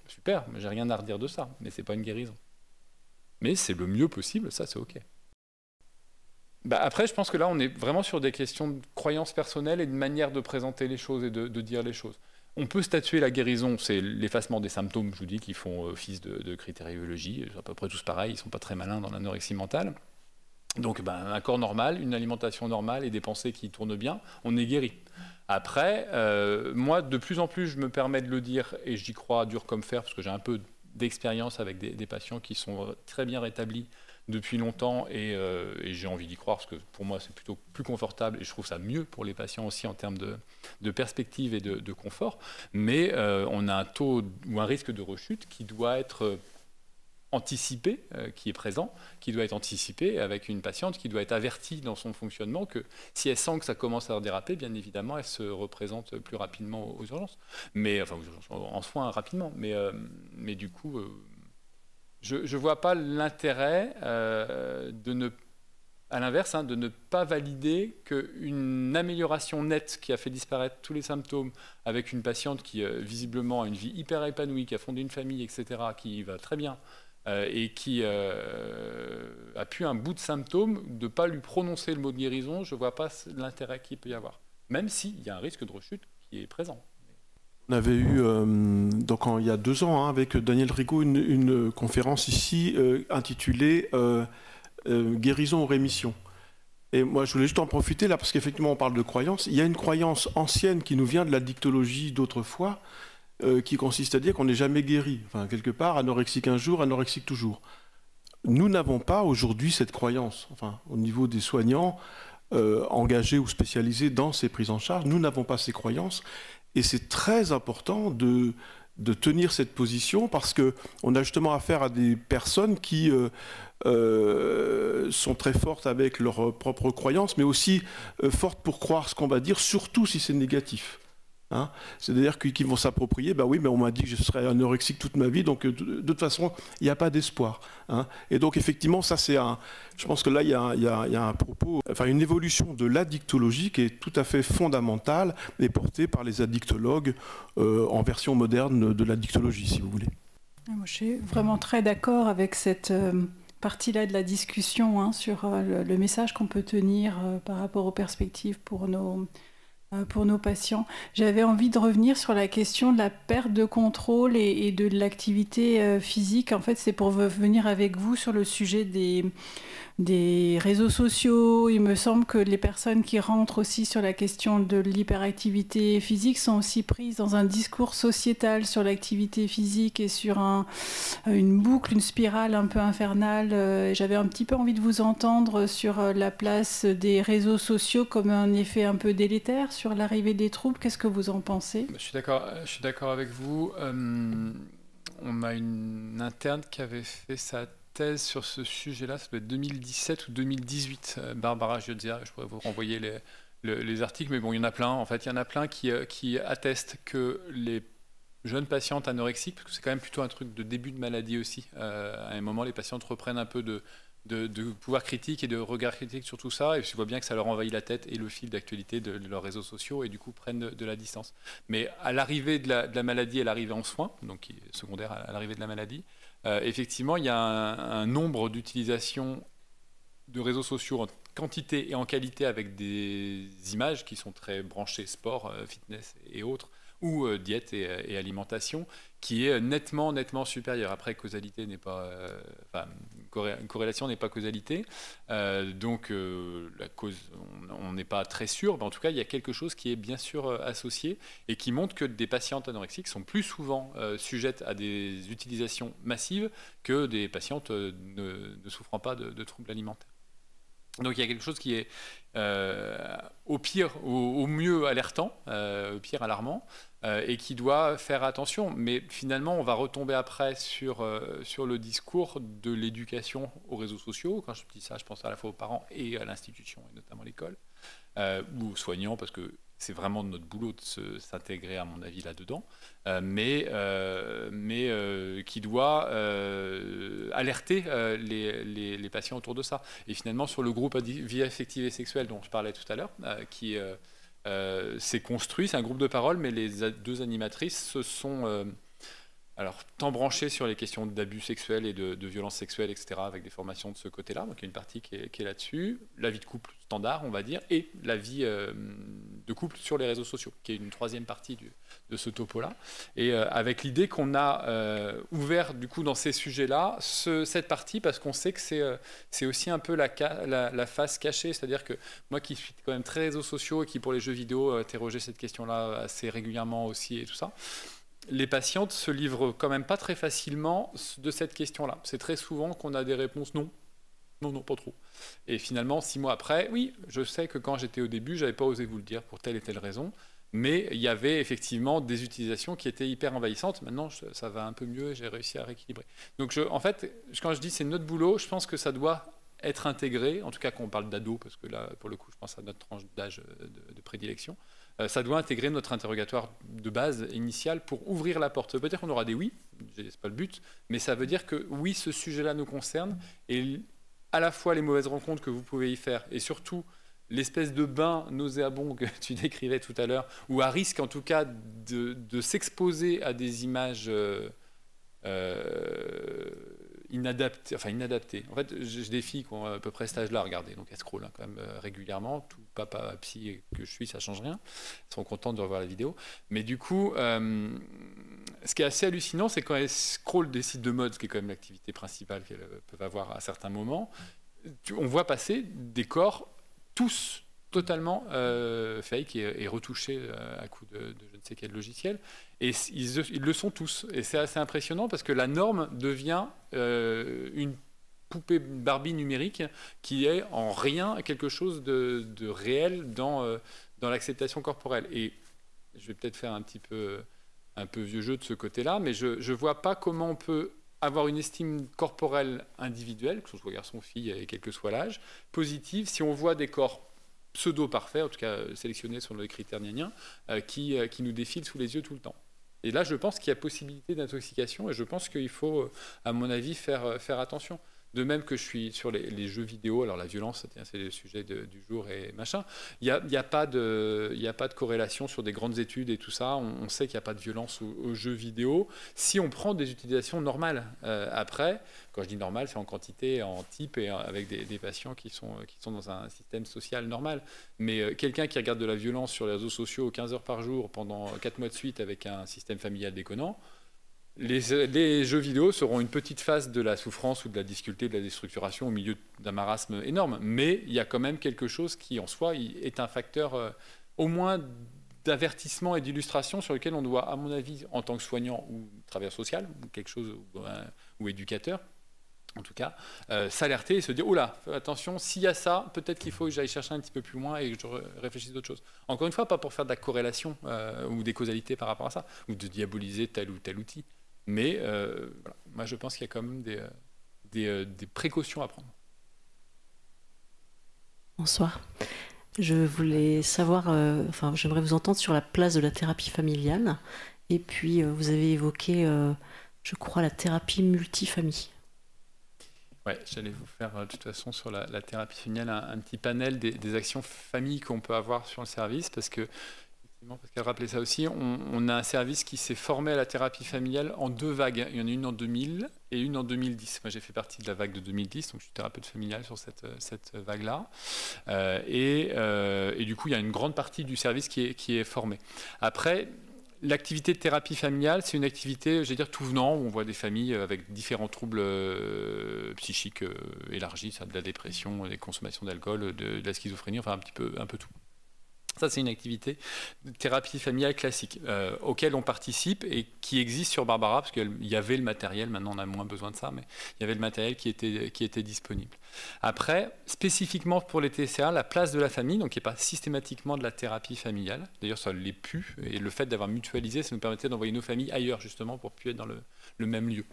super, j'ai rien à redire de ça, mais c'est pas une guérison. Mais c'est le mieux possible, ça c'est ok. Après, je pense que là, on est vraiment sur des questions de croyances personnelles et de manière de présenter les choses et de dire les choses. On peut statuer la guérison, c'est l'effacement des symptômes, je vous dis, qui font office de critériologie, à peu près tous pareils, ils ne sont pas très malins dans l'anorexie mentale. Donc un corps normal, une alimentation normale et des pensées qui tournent bien, on est guéri. Après, moi, de plus en plus, je me permets de le dire, et j'y crois dur comme fer, parce que j'ai un peu d'expérience avec des patients qui sont très bien rétablis depuis longtemps, et j'ai envie d'y croire, parce que pour moi, c'est plutôt plus confortable, et je trouve ça mieux pour les patients aussi en termes de perspective et de confort. Mais on a un taux ou un risque de rechute qui doit être anticipé, qui est présent, qui doit être anticipé avec une patiente qui doit être avertie dans son fonctionnement que si elle sent que ça commence à déraper, bien évidemment, elle se représente plus rapidement aux urgences, mais enfin en soins rapidement. Mais du coup, je ne vois pas l'intérêt de ne, à l'inverse, de ne pas valider qu'une amélioration nette qui a fait disparaître tous les symptômes avec une patiente qui visiblement a une vie hyper épanouie, qui a fondé une famille, etc., qui va très bien, et qui a pu un bout de symptômes, de ne pas lui prononcer le mot de guérison, je ne vois pas l'intérêt qu'il peut y avoir. Même s'il y a un risque de rechute qui est présent. On avait eu, il y a 2 ans, avec Daniel Rigaud, une conférence ici intitulée Guérison ou rémission. Et moi, je voulais juste en profiter là, parce qu'effectivement, on parle de croyance. Il y a une croyance ancienne qui nous vient de la dictologie d'autrefois, qui consiste à dire qu'on n'est jamais guéri. Enfin, quelque part, anorexique un jour, anorexique toujours. Nous n'avons pas aujourd'hui cette croyance. Enfin, au niveau des soignants engagés ou spécialisés dans ces prises en charge, nous n'avons pas ces croyances. Et c'est très important de tenir cette position parce qu'on a justement affaire à des personnes qui sont très fortes avec leurs propres croyances, mais aussi fortes pour croire ce qu'on va dire, surtout si c'est négatif. C'est-à-dire qu'ils vont s'approprier, oui, mais on m'a dit que je serais anorexique toute ma vie, donc de toute façon, il n'y a pas d'espoir. Et donc effectivement, ça c'est je pense que là, il y a un propos, une évolution de l'addictologie qui est tout à fait fondamentale et portée par les addictologues en version moderne de l'addictologie, si vous voulez. Moi, je suis vraiment très d'accord avec cette partie-là de la discussion sur le message qu'on peut tenir par rapport aux perspectives pour nos patients. J'avais envie de revenir sur la question de la perte de contrôle et de l'activité physique. En fait, c'est pour venir avec vous sur le sujet des réseaux sociaux. Il me semble que les personnes qui rentrent aussi sur la question de l'hyperactivité physique sont aussi prises dans un discours sociétal sur l'activité physique et sur une boucle, une spirale un peu infernale. J'avais un petit peu envie de vous entendre sur la place des réseaux sociaux comme un effet un peu délétère sur l'arrivée des troubles. Qu'est-ce que vous en pensez ? Je suis d'accord avec vous. On a une interne qui avait fait sa thèse sur ce sujet-là, ça doit être 2017 ou 2018. Barbara Giozia, je pourrais vous renvoyer les articles, mais bon, il y en a plein. En fait, il y en a plein qui attestent que les jeunes patientes anorexiques, parce que c'est quand même plutôt un truc de début de maladie aussi, à un moment, les patientes reprennent un peu de pouvoir critique et de regard critique sur tout ça, et je vois bien que ça leur envahit la tête et le fil d'actualité de leurs réseaux sociaux, et du coup prennent de la distance. Mais à l'arrivée de la maladie, à l'arrivée en soins, donc qui est secondaire à l'arrivée de la maladie, effectivement, il y a un nombre d'utilisations de réseaux sociaux en quantité et en qualité avec des images qui sont très branchées sport, fitness et autres, ou diète et alimentation, qui est nettement supérieure. Après, causalité n'est pas... corrélation n'est pas causalité, donc la cause, on n'est pas très sûr, mais en tout cas, il y a quelque chose qui est bien sûr associé et qui montre que des patientes anorexiques sont plus souvent sujettes à des utilisations massives que des patientes ne souffrant pas de troubles alimentaires. Donc il y a quelque chose qui est au pire, au mieux alertant, au pire alarmant, et qui doit faire attention. Mais finalement, on va retomber après sur le discours de l'éducation aux réseaux sociaux. Quand je dis ça, je pense à la fois aux parents et à l'institution, et notamment l'école, ou aux soignants, parce que c'est vraiment notre boulot de s'intégrer, à mon avis, là-dedans, mais qui doit alerter les patients autour de ça. Et finalement, sur le groupe vie affective et sexuelle dont je parlais tout à l'heure, qui s'est construit, c'est un groupe de parole, mais les 2 animatrices se sont alors, tant branché sur les questions d'abus sexuels et de violences sexuelles, etc., avec des formations de ce côté-là. Donc, il y a une partie qui est là-dessus. La vie de couple standard, on va dire, et la vie de couple sur les réseaux sociaux, qui est une troisième partie de ce topo-là. Et avec l'idée qu'on a ouvert, du coup, dans ces sujets-là, cette partie, parce qu'on sait que c'est aussi un peu la face cachée. C'est-à-dire que moi, qui suis quand même très réseaux sociaux et qui, pour les jeux vidéo, interrogeais cette question-là assez régulièrement aussi et tout ça, les patientes se livrent quand même pas très facilement de cette question-là. C'est très souvent qu'on a des réponses non, pas trop. Et finalement, 6 mois après, oui, je sais que quand j'étais au début, j'avais pas osé vous le dire pour telle et telle raison, mais il y avait effectivement des utilisations qui étaient hyper envahissantes. Maintenant, ça va un peu mieux, j'ai réussi à rééquilibrer. Donc, en fait, quand je dis c'est notre boulot, je pense que ça doit être intégré, en tout cas quand on parle d'ado, parce que là, pour le coup, je pense à notre tranche d'âge de prédilection, ça doit intégrer notre interrogatoire de base initial pour ouvrir la porte. Ça veut dire qu'on aura des oui, c'est pas le but, mais ça veut dire que oui, ce sujet-là nous concerne, et à la fois les mauvaises rencontres que vous pouvez y faire, et surtout l'espèce de bain nauséabond que tu décrivais tout à l'heure, ou à risque en tout cas de s'exposer à des images inadaptées. En fait, j'ai des filles qui ont à peu près cet âge-là, regardez, donc elles scrollent quand même régulièrement. Tout papa psy que je suis, ça change rien. Elles sont contentes de revoir la vidéo. Mais du coup, ce qui est assez hallucinant, c'est quand elles scrollent des sites de mode, ce qui est quand même l'activité principale qu'elles peuvent avoir à certains moments, on voit passer des corps tous totalement fake et retouchés à coup de je ne sais quel logiciel. Et ils le sont tous. Et c'est assez impressionnant parce que la norme devient une poupée Barbie numérique qui est en rien quelque chose de réel dans l'acceptation corporelle. Et je vais peut-être faire un peu vieux jeu de ce côté-là, mais je ne vois pas comment on peut avoir une estime corporelle individuelle, que ce soit garçon, fille, et quel que soit l'âge, positive, si on voit des corps pseudo-parfaits, en tout cas sélectionnés selon les critères gnagnins, qui nous défilent sous les yeux tout le temps. Et là, je pense qu'il y a possibilité d'intoxication, et je pense qu'il faut, à mon avis, faire attention. De même que je suis sur les jeux vidéo, alors la violence, c'est le sujet du jour et machin, il n'y a pas de corrélation sur des grandes études et tout ça. On sait qu'il n'y a pas de violence aux jeux vidéo. Si on prend des utilisations normales après, quand je dis normal, c'est en quantité, en type et avec des patients qui sont dans un système social normal. Mais quelqu'un qui regarde de la violence sur les réseaux sociaux 15 heures par jour pendant 4 mois de suite avec un système familial déconnant, les jeux vidéo seront une petite phase de la souffrance ou de la difficulté, de la déstructuration au milieu d'un marasme énorme. Mais il y a quand même quelque chose qui, en soi, est un facteur au moins d'avertissement et d'illustration sur lequel on doit, à mon avis, en tant que soignant ou travailleur social, ou quelque chose, ou éducateur, en tout cas, s'alerter et se dire « Oh là, attention, s'il y a ça, peut-être qu'il faut que j'aille chercher un petit peu plus loin et que je réfléchisse d'autres choses. » Encore une fois, pas pour faire de la corrélation ou des causalités par rapport à ça, ou de diaboliser tel ou tel outil. Mais voilà. Moi, je pense qu'il y a quand même des précautions à prendre. Bonsoir. Je voulais savoir, j'aimerais vous entendre sur la place de la thérapie familiale. Et puis, vous avez évoqué, je crois, la thérapie multifamille. Oui, j'allais vous faire de toute façon sur la thérapie familiale un petit panel des actions famille qu'on peut avoir sur le service, parce qu'elle rappelait ça aussi, on a un service qui s'est formé à la thérapie familiale en 2 vagues. Il y en a une en 2000 et une en 2010. Moi, j'ai fait partie de la vague de 2010, donc je suis thérapeute familial sur cette vague-là. Et du coup, il y a une grande partie du service qui est formée. Après, l'activité de thérapie familiale, c'est une activité, je vais dire, tout venant, où on voit des familles avec différents troubles psychiques élargis, ça, de la dépression, des consommations d'alcool, de la schizophrénie, enfin un peu tout. Ça, c'est une activité de thérapie familiale classique auquel on participe et qui existe sur Barbara, parce qu'il y avait le matériel, maintenant on a moins besoin de ça, mais il y avait le matériel qui était disponible. Après, spécifiquement pour les TCA, la place de la famille, donc qui n'est pas systématiquement de la thérapie familiale, d'ailleurs ça ne l'est plus, et le fait d'avoir mutualisé, ça nous permettait d'envoyer nos familles ailleurs, justement, pour plus être dans le même lieu.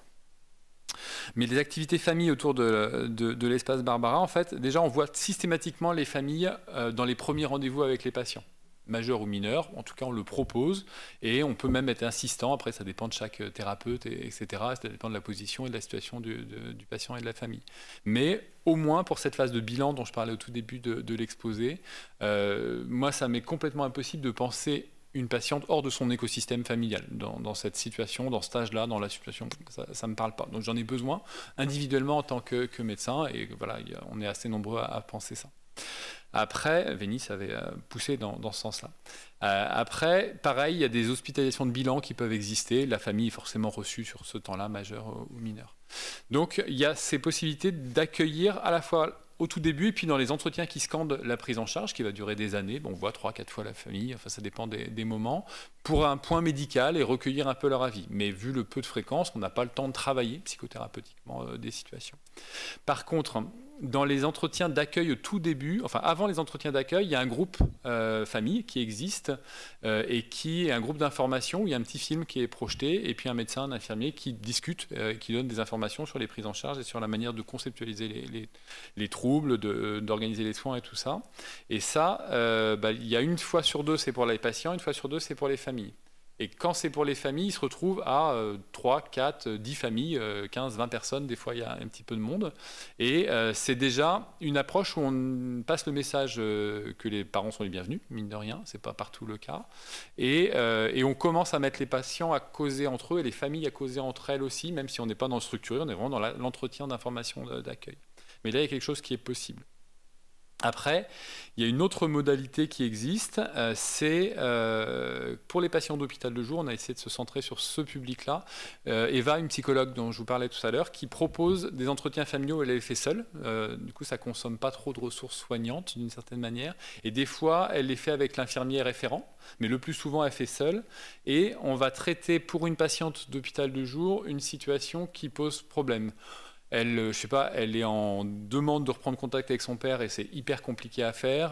Mais les activités famille autour de l'espace Barbara, en fait, déjà on voit systématiquement les familles dans les premiers rendez-vous avec les patients, majeurs ou mineurs, en tout cas on le propose, et on peut même être insistant, après ça dépend de chaque thérapeute, etc., ça dépend de la position et de la situation du patient et de la famille. Mais au moins pour cette phase de bilan dont je parlais au tout début de l'exposé, moi ça m'est complètement impossible de penser une patiente hors de son écosystème familial, dans cette situation, dans cet âge-là, dans la situation, ça ne me parle pas. Donc j'en ai besoin individuellement en tant que médecin, et voilà, on est assez nombreux à penser ça. Après, Vénice avait poussé dans ce sens-là. Après, pareil, il y a des hospitalisations de bilan qui peuvent exister. La famille est forcément reçue sur ce temps-là, majeur ou mineur. Donc, il y a ces possibilités d'accueillir à la fois au tout début et puis dans les entretiens qui scandent la prise en charge, qui va durer des années. Bon, on voit 3-4 fois la famille, enfin, ça dépend des moments, pour un point médical et recueillir un peu leur avis. Mais vu le peu de fréquence, on n'a pas le temps de travailler psychothérapeutiquement des situations. Par contre, dans les entretiens d'accueil au tout début, enfin avant les entretiens d'accueil, il y a un groupe famille qui existe et qui est un groupe d'information où il y a un petit film qui est projeté et puis un médecin, un infirmier qui discute, qui donne des informations sur les prises en charge et sur la manière de conceptualiser les troubles, d'organiser les soins et tout ça. Et ça, il y a une fois sur deux, c'est pour les patients, une fois sur deux, c'est pour les familles. Et quand c'est pour les familles, ils se retrouvent à 3, 4, 10 familles, 15, 20 personnes, des fois il y a un petit peu de monde. Et c'est déjà une approche où on passe le message que les parents sont les bienvenus, mine de rien, c'est pas partout le cas. Et on commence à mettre les patients à causer entre eux et les familles à causer entre elles aussi, même si on n'est pas dans le structuré, on est vraiment dans l'entretien d'information d'accueil. Mais là, il y a quelque chose qui est possible. Après, il y a une autre modalité qui existe, c'est pour les patients d'hôpital de jour, on a essayé de se centrer sur ce public-là. Eva, une psychologue dont je vous parlais tout à l'heure, qui propose des entretiens familiaux, elle les fait seule. Du coup, ça ne consomme pas trop de ressources soignantes d'une certaine manière. Et des fois, elle les fait avec l'infirmier référent, mais le plus souvent, elle fait seule. Et on va traiter pour une patiente d'hôpital de jour une situation qui pose problème. Elle, je sais pas, elle est en demande de reprendre contact avec son père et c'est hyper compliqué à faire.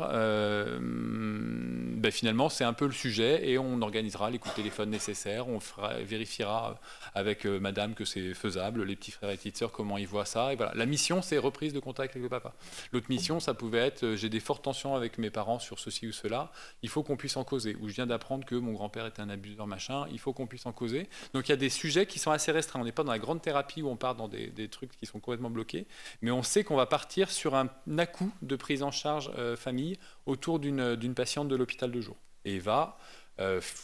Finalement, c'est un peu le sujet et on organisera les coups de téléphone nécessaires. On vérifiera avec madame que c'est faisable, les petits frères et petites sœurs, comment ils voient ça. Et voilà. La mission, c'est reprise de contact avec le papa. L'autre mission, ça pouvait être j'ai des fortes tensions avec mes parents sur ceci ou cela. Il faut qu'on puisse en causer. Ou je viens d'apprendre que mon grand-père était un abuseur, machin. Il faut qu'on puisse en causer. Donc il y a des sujets qui sont assez restreints. On n'est pas dans la grande thérapie où on part dans des trucs qui sont complètement bloqués, mais on sait qu'on va partir sur un à-coup de prise en charge famille autour d'une patiente de l'hôpital de jour. Et Eva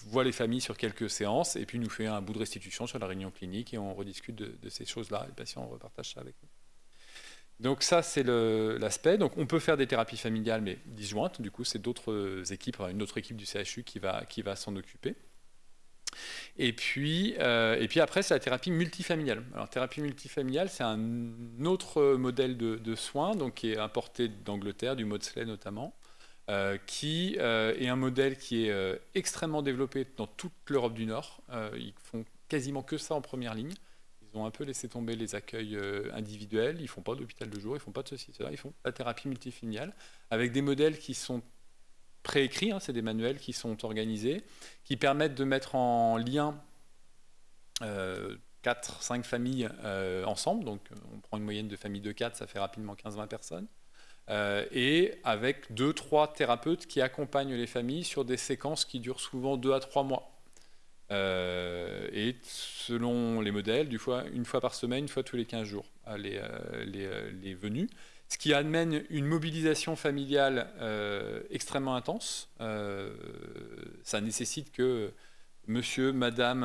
voit les familles sur quelques séances et puis nous fait un bout de restitution sur la réunion clinique et on rediscute de ces choses-là. Les patients repartagent ça avec nous. Donc ça, c'est l'aspect. Donc on peut faire des thérapies familiales, mais disjointes. Du coup, c'est d'autres équipes, une autre équipe du CHU qui va s'en occuper. Et puis après, c'est la thérapie multifamiliale. Alors, thérapie multifamiliale, c'est un autre modèle de soins, donc qui est importé d'Angleterre, du Maudsley notamment, qui est un modèle qui est extrêmement développé dans toute l'Europe du Nord. Ils font quasiment que ça en première ligne. Ils ont un peu laissé tomber les accueils individuels. Ils ne font pas d'hôpital de jour, ils ne font pas de ceci, cela. Ils font la thérapie multifamiliale avec des modèles qui sont préécrits, c'est des manuels qui sont organisés, qui permettent de mettre en lien 4-5 familles ensemble. Donc on prend une moyenne de famille de 4, ça fait rapidement 15-20 personnes. Et avec 2-3 thérapeutes qui accompagnent les familles sur des séquences qui durent souvent 2 à 3 mois. Et selon les modèles, une fois par semaine, une fois tous les 15 jours, les venues. Ce qui amène une mobilisation familiale extrêmement intense. Ça nécessite que monsieur, madame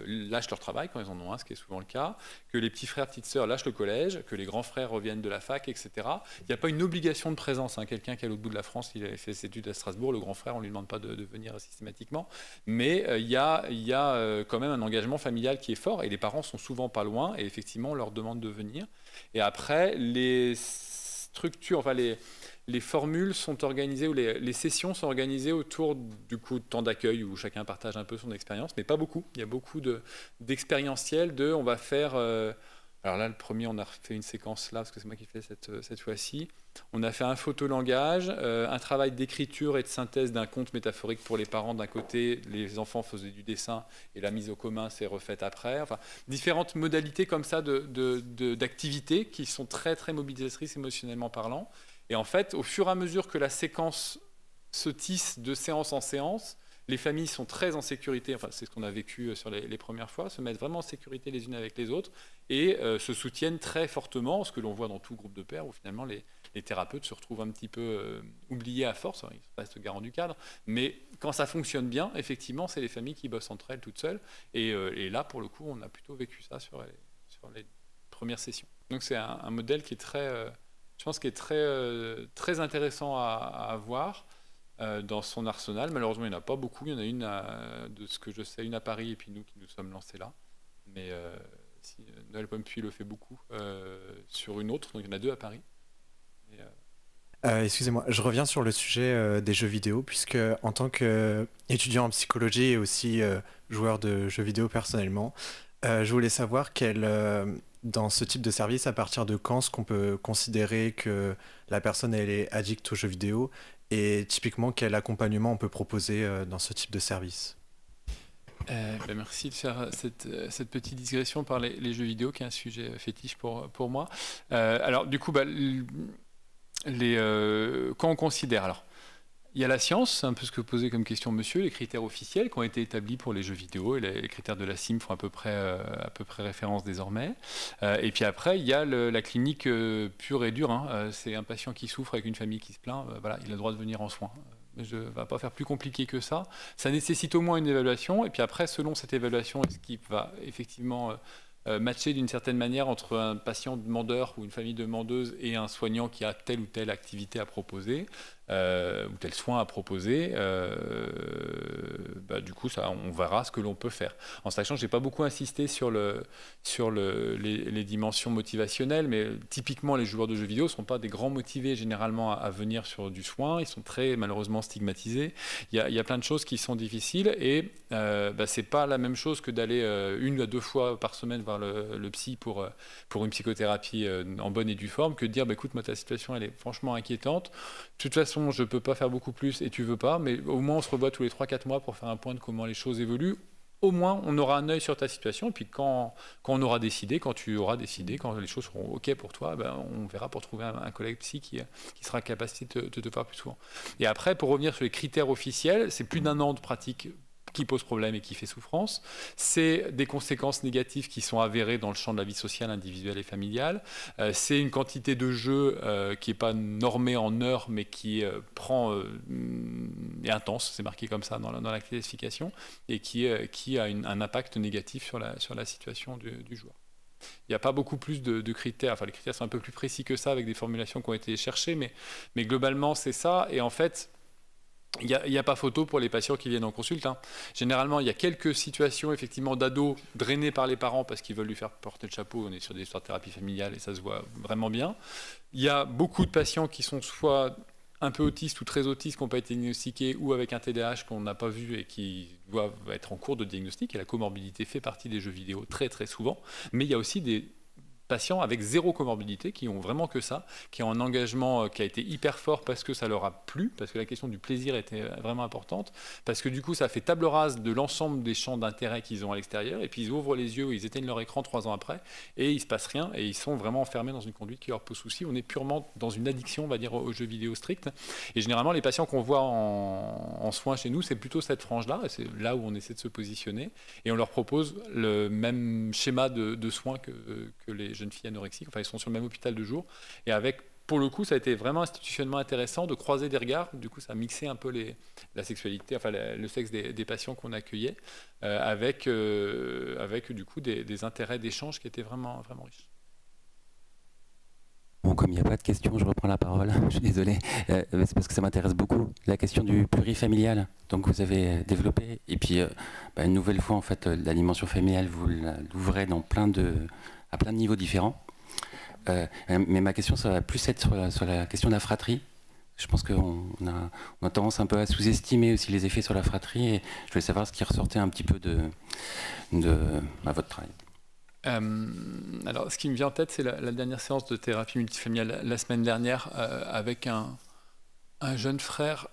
lâchent leur travail quand ils en ont un, ce qui est souvent le cas, que les petits frères, petites sœurs lâchent le collège, que les grands frères reviennent de la fac, etc. Il n'y a pas une obligation de présence. Quelqu'un qui est à l'autre bout de la France, il a fait ses études à Strasbourg, le grand frère, on ne lui demande pas de venir systématiquement. Mais il y a quand même un engagement familial qui est fort et les parents sont souvent pas loin et effectivement on leur demande de venir. Et après, les structures, les formules sont organisées, ou les sessions sont organisées autour du coup de temps d'accueil où chacun partage un peu son expérience, mais pas beaucoup. Il y a beaucoup d'expérientiel on va faire... alors là, le premier, on a fait une séquence là, parce que c'est moi qui fais cette fois-ci. On a fait un photolangage, un travail d'écriture et de synthèse d'un conte métaphorique pour les parents d'un côté, les enfants faisaient du dessin et la mise au commun s'est refaite après. Enfin, différentes modalités comme ça d'activités qui sont très très mobilisatrices émotionnellement parlant. Et en fait, au fur et à mesure que la séquence se tisse de séance en séance, les familles sont très en sécurité, enfin c'est ce qu'on a vécu sur les premières fois, se mettent vraiment en sécurité les unes avec les autres et se soutiennent très fortement, ce que l'on voit dans tout groupe de pairs où finalement les thérapeutes se retrouvent un petit peu oubliés à force, ils restent garants du cadre, mais quand ça fonctionne bien, effectivement, c'est les familles qui bossent entre elles toutes seules et là, pour le coup, on a plutôt vécu ça sur les premières sessions. Donc c'est un modèle qui est très, je pense, qui est très intéressant à avoir dans son arsenal. Malheureusement, il n'y en a pas beaucoup. Il y en a une, de ce que je sais, une à Paris, et puis nous qui nous sommes lancés là. Mais si Noël Pompuy le fait beaucoup sur une autre, donc il y en a 2 à Paris. Excusez-moi, je reviens sur le sujet des jeux vidéo, puisque en tant qu'étudiant en psychologie et aussi joueur de jeux vidéo personnellement, je voulais savoir dans ce type de service, à partir de quand est-ce qu'on peut considérer que la personne elle est addicte aux jeux vidéo et typiquement quel accompagnement on peut proposer dans ce type de service. Merci de faire cette petite digression par les jeux vidéo, qui est un sujet fétiche pour moi. Alors du coup, quand on considère, alors il y a la science, c'est un peu ce que posait comme question monsieur, les critères officiels qui ont été établis pour les jeux vidéo, et les critères de la CIM font à peu près référence désormais. Et puis après, il y a la clinique pure et dure, hein. C'est un patient qui souffre avec une famille qui se plaint, voilà, il a le droit de venir en soins. Je ne vais pas faire plus compliqué que ça. Ça nécessite au moins une évaluation, et puis après, selon cette évaluation, est-ce qu'il va effectivement matcher d'une certaine manière entre un patient demandeur ou une famille demandeuse et un soignant qui a telle ou telle activité à proposer, ou tel soin à proposer, du coup, on verra ce que l'on peut faire. En sachant que je n'ai pas beaucoup insisté sur les dimensions motivationnelles, mais typiquement, les joueurs de jeux vidéo ne sont pas des grands motivés généralement à venir sur du soin. Ils sont très malheureusement stigmatisés. Il y a plein de choses qui sont difficiles et ce n'est pas la même chose que d'aller 1 à 2 fois par semaine voir le psy pour une psychothérapie en bonne et due forme, que de dire écoute, moi ta situation elle est franchement inquiétante. De toute façon, je ne peux pas faire beaucoup plus et tu ne veux pas, mais au moins on se revoit tous les 3-4 mois pour faire un point de comment les choses évoluent. Au moins, on aura un œil sur ta situation, et puis quand on aura décidé, quand tu auras décidé, quand les choses seront OK pour toi, on verra pour trouver un collègue psy qui sera capable de te voir plus souvent. Et après, pour revenir sur les critères officiels, c'est plus d'1 an de pratique qui pose problème et qui fait souffrance. C'est des conséquences négatives qui sont avérées dans le champ de la vie sociale, individuelle et familiale. C'est une quantité de jeu qui n'est pas normée en heures, mais qui est intense, c'est marqué comme ça dans la classification, et qui a un impact négatif sur la situation du joueur. Il n'y a pas beaucoup plus de critères, enfin les critères sont un peu plus précis que ça, avec des formulations qui ont été cherchées, mais globalement c'est ça, et en fait, il n'y a pas photo pour les patients qui viennent en consulte, hein. Généralement, il y a quelques situations effectivement d'ados drainés par les parents parce qu'ils veulent lui faire porter le chapeau. On est sur des histoires de thérapie familiale et ça se voit vraiment bien. Il y a beaucoup de patients qui sont soit un peu autistes ou très autistes, qui n'ont pas été diagnostiqués, ou avec un TDAH qu'on n'a pas vu et qui doivent être en cours de diagnostic. Et la comorbidité fait partie des jeux vidéo très très souvent. Mais il y a aussi des patients avec 0 comorbidité, qui ont vraiment que ça, qui ont un engagement qui a été hyper fort parce que ça leur a plu, parce que la question du plaisir était vraiment importante, parce que du coup ça fait table rase de l'ensemble des champs d'intérêt qu'ils ont à l'extérieur, et puis ils ouvrent les yeux, ils éteignent leur écran 3 ans après, et il se passe rien, et ils sont vraiment enfermés dans une conduite qui leur pose souci. On est purement dans une addiction, on va dire, aux jeux vidéo stricts, et généralement les patients qu'on voit en soins chez nous, c'est plutôt cette frange-là, et c'est là où on essaie de se positionner, et on leur propose le même schéma de soins que les jeunes filles anorexiques. Enfin, ils sont sur le même hôpital de jour, et avec, pour le coup, ça a été vraiment institutionnellement intéressant de croiser des regards. Du coup, ça a mixé un peu la sexualité, enfin le sexe des patients qu'on accueillait, avec du coup des intérêts d'échange qui étaient vraiment, vraiment riches. Bon, comme il n'y a pas de questions, je reprends la parole. Je suis désolé. C'est parce que ça m'intéresse beaucoup. La question du plurifamilial, donc vous avez développé, et puis une nouvelle fois, en fait, la dimension familiale, vous l'ouvrez à plein de niveaux différents. Mais ma question, ça va plus être sur la question de la fratrie. Je pense qu'on a tendance un peu à sous-estimer aussi les effets sur la fratrie, et je voulais savoir ce qui ressortait un petit peu de votre travail. Alors, ce qui me vient en tête, c'est la dernière séance de thérapie multifamiliale la semaine dernière, avec un jeune frère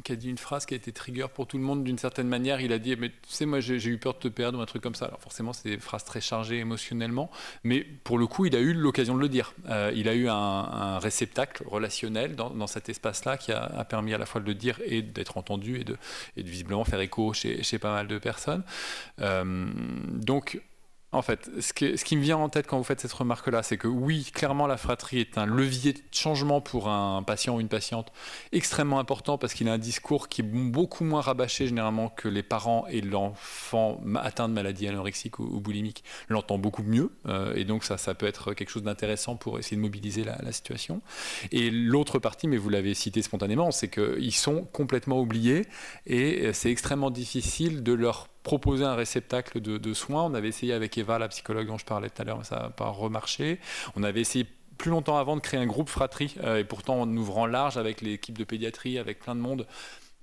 qui a dit une phrase qui a été trigger pour tout le monde d'une certaine manière. Il a dit, mais tu sais, moi j'ai eu peur de te perdre ou un truc comme ça. Alors forcément, c'est des phrases très chargées émotionnellement, mais pour le coup, il a eu l'occasion de le dire. Il a eu un réceptacle relationnel dans cet espace-là qui a permis à la fois de le dire et d'être entendu et de visiblement faire écho chez pas mal de personnes. Donc, en fait, ce qui me vient en tête quand vous faites cette remarque-là, c'est que oui, clairement, la fratrie est un levier de changement pour un patient ou une patiente extrêmement important parce qu'il a un discours qui est beaucoup moins rabâché généralement que les parents et l'enfant atteint de maladie anorexique ou boulimique l'entend beaucoup mieux. Et donc ça peut être quelque chose d'intéressant pour essayer de mobiliser la situation. Et l'autre partie, mais vous l'avez cité spontanément, c'est qu'ils sont complètement oubliés et c'est extrêmement difficile de leur proposer un réceptacle de soins. On avait essayé avec Eva, la psychologue dont je parlais tout à l'heure, mais ça n'a pas remarché. On avait essayé plus longtemps avant de créer un groupe fratrie, et pourtant en ouvrant large avec l'équipe de pédiatrie, avec plein de monde.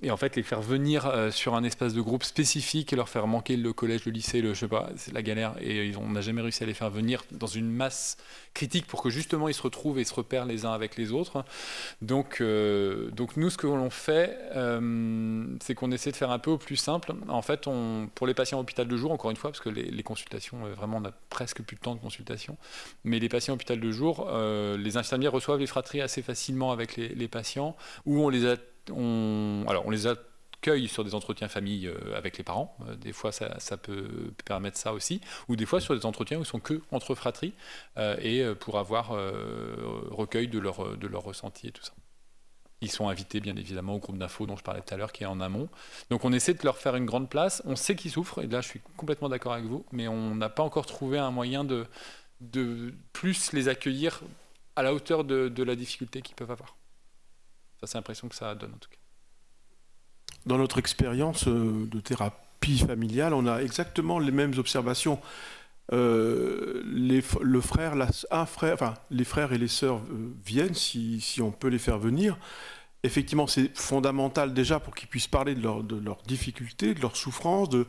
Et en fait, les faire venir sur un espace de groupe spécifique et leur faire manquer le collège, le lycée, je sais pas, c'est la galère. Et on n'a jamais réussi à les faire venir dans une masse critique pour que justement ils se retrouvent et se repèrent les uns avec les autres. Donc nous, ce que l'on fait, c'est qu'on essaie de faire un peu au plus simple. En fait, pour les patients à hôpital de jour, encore une fois, parce que les consultations, vraiment, on a presque plus de temps de consultation. Mais les patients à hôpital de jour, les infirmières reçoivent les fratries assez facilement avec les patients, où on les accueille sur des entretiens famille avec les parents. Des fois, ça peut permettre ça aussi. Ou des fois, sur des entretiens où ils sont que entre fratries et pour avoir recueil de leur ressenti et tout ça. Ils sont invités, bien évidemment, au groupe d'infos dont je parlais tout à l'heure, qui est en amont. Donc, on essaie de leur faire une grande place. On sait qu'ils souffrent, et là, je suis complètement d'accord avec vous, mais on n'a pas encore trouvé un moyen de plus les accueillir à la hauteur de la difficulté qu'ils peuvent avoir. Ça, c'est l'impression que ça donne, en tout cas. Dans notre expérience de thérapie familiale, on a exactement les mêmes observations. Les frères et les sœurs viennent si on peut les faire venir. Effectivement, c'est fondamental déjà pour qu'ils puissent parler de leurs difficultés, de leurs souffrances, de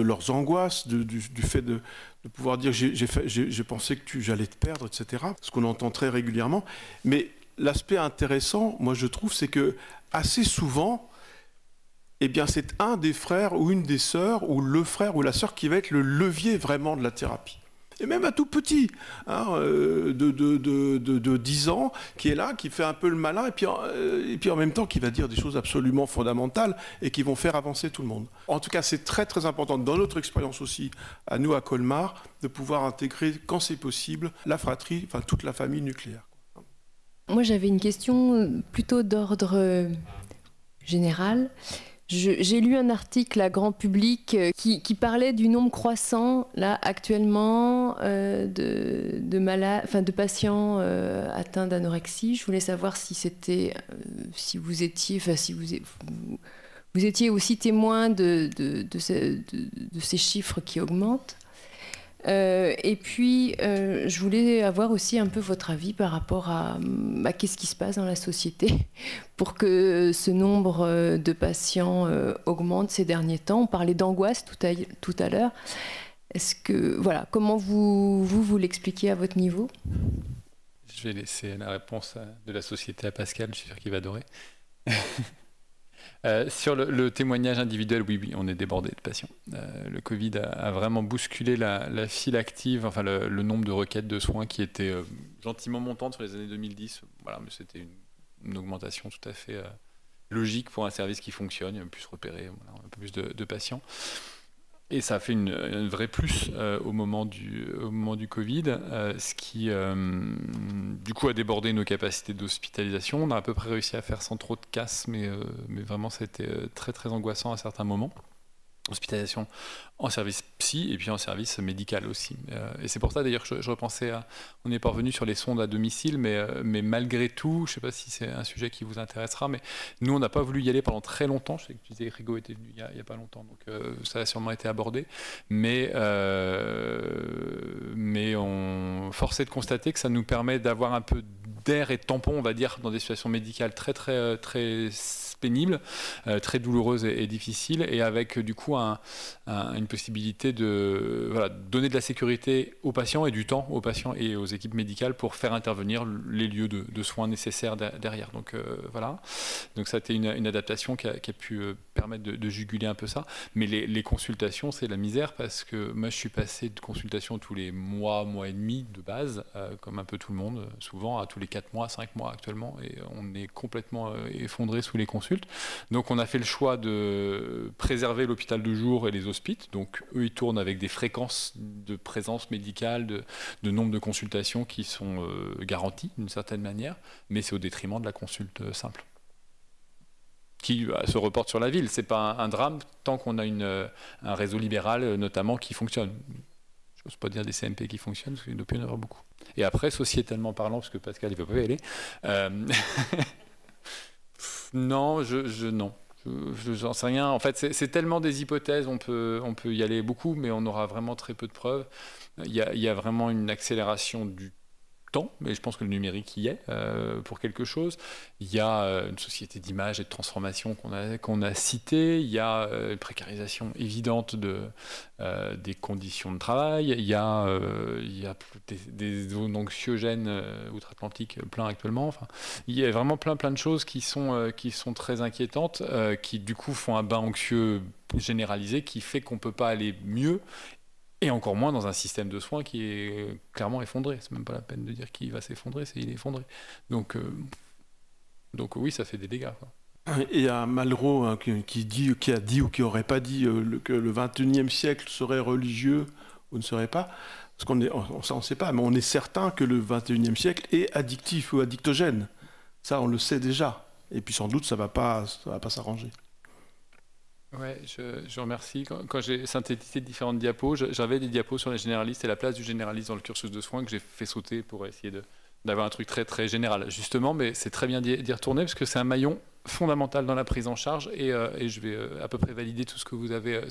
leurs angoisses, du fait de pouvoir dire j'ai pensé que j'allais te perdre, etc. Ce qu'on entend très régulièrement. Mais l'aspect intéressant, moi je trouve, c'est que assez souvent, eh bien, c'est un des frères ou une des sœurs ou le frère ou la sœur qui va être le levier vraiment de la thérapie. Et même un tout petit, de 10 ans, qui est là, qui fait un peu le malin, et puis en même temps qui va dire des choses absolument fondamentales et qui vont faire avancer tout le monde. En tout cas, c'est très très important, dans notre expérience aussi, à nous à Colmar, de pouvoir intégrer, quand c'est possible, la fratrie, enfin toute la famille nucléaire. Moi, j'avais une question plutôt d'ordre général. J'ai lu un article à grand public qui parlait du nombre croissant, là, actuellement, de patients atteints d'anorexie. Je voulais savoir si vous étiez aussi témoin de ces chiffres qui augmentent. Et puis, je voulais avoir aussi un peu votre avis par rapport à qu'est-ce qui se passe dans la société pour que ce nombre de patients augmente ces derniers temps. On parlait d'angoisse tout à l'heure. Comment vous l'expliquez à votre niveau? Je vais laisser la réponse de la société à Pascal, je suis sûr qu'il va adorer. Sur le témoignage individuel, oui, on est débordé de patients. Le Covid a vraiment bousculé la file active, enfin le nombre de requêtes de soins qui était gentiment montante sur les années 2010. Voilà, mais c'était une augmentation tout à fait logique pour un service qui fonctionne. Il y a plus repéré, un peu plus de patients. Et ça a fait une vraie plus au moment du Covid, ce qui du coup a débordé nos capacités d'hospitalisation. On a à peu près réussi à faire sans trop de casse, mais vraiment c'était très très angoissant à certains moments. Hospitalisation en service psy et puis en service médical aussi. Et c'est pour ça d'ailleurs que je repensais on n'est pas revenu sur les sondes à domicile, mais malgré tout, je ne sais pas si c'est un sujet qui vous intéressera, mais nous on n'a pas voulu y aller pendant très longtemps. Je sais que tu disais que Rigo était venu il n'y a pas longtemps, donc ça a sûrement été abordé. Mais on force est de constater que ça nous permet d'avoir un peu d'air et de tampons, on va dire, dans des situations médicales très pénibles, très douloureuses et difficiles, et avec du coup une possibilité de donner de la sécurité aux patients et du temps aux patients et aux équipes médicales pour faire intervenir les lieux de soins nécessaires derrière. Donc voilà. Donc ça a été une adaptation qui a pu permettre de juguler un peu ça. Mais les consultations, c'est la misère parce que moi, je suis passé de consultations tous les mois et demi de base, comme un peu tout le monde, souvent à tous les 4 mois, 5 mois actuellement, et on est complètement effondré sous les consultes. Donc on a fait le choix de préserver l'hôpital de jour et les hospices. Donc eux, ils tournent avec des fréquences de présence médicale, de nombre de consultations qui sont garanties d'une certaine manière, mais c'est au détriment de la consulte simple, qui se reporte sur la ville. C'est pas un drame tant qu'on a un réseau libéral notamment qui fonctionne. Je n'ose pas dire des CMP qui fonctionnent, parce qu'il doit plus y en avoir beaucoup. Et après, sociétalement parlant, parce que Pascal, il ne peut pas y aller, non, non. J'en sais rien. En fait, c'est tellement des hypothèses, on peut y aller beaucoup, mais on aura vraiment très peu de preuves. Il y a vraiment une accélération du temps, mais je pense que le numérique y est pour quelque chose. Il y a une société d'image et de transformation qu'on a citée. Il y a une précarisation évidente des conditions de travail. Il y a des zones anxiogènes outre-Atlantique plein actuellement. Enfin, il y a vraiment plein de choses qui sont très inquiétantes, qui du coup font un bain anxieux généralisé qui fait qu'on ne peut pas aller mieux. Et encore moins dans un système de soins qui est clairement effondré. C'est même pas la peine de dire qu'il va s'effondrer, il est effondré. Donc oui, ça fait des dégâts, quoi. Et il y a Malraux qui a dit ou qui n'aurait pas dit que le XXIe siècle serait religieux ou ne serait pas. Parce qu'on ne sait pas, mais on est certain que le XXIe siècle est addictif ou addictogène. Ça, on le sait déjà. Et puis sans doute, ça va pas s'arranger. Ouais, je remercie. Quand j'ai synthétisé différentes diapos, j'avais des diapos sur les généralistes et la place du généraliste dans le cursus de soins que j'ai fait sauter pour essayer d'avoir un truc très, très général. Justement, mais c'est très bien d'y retourner parce que c'est un maillon fondamental dans la prise en charge et je vais à peu près valider tout ce que vous avez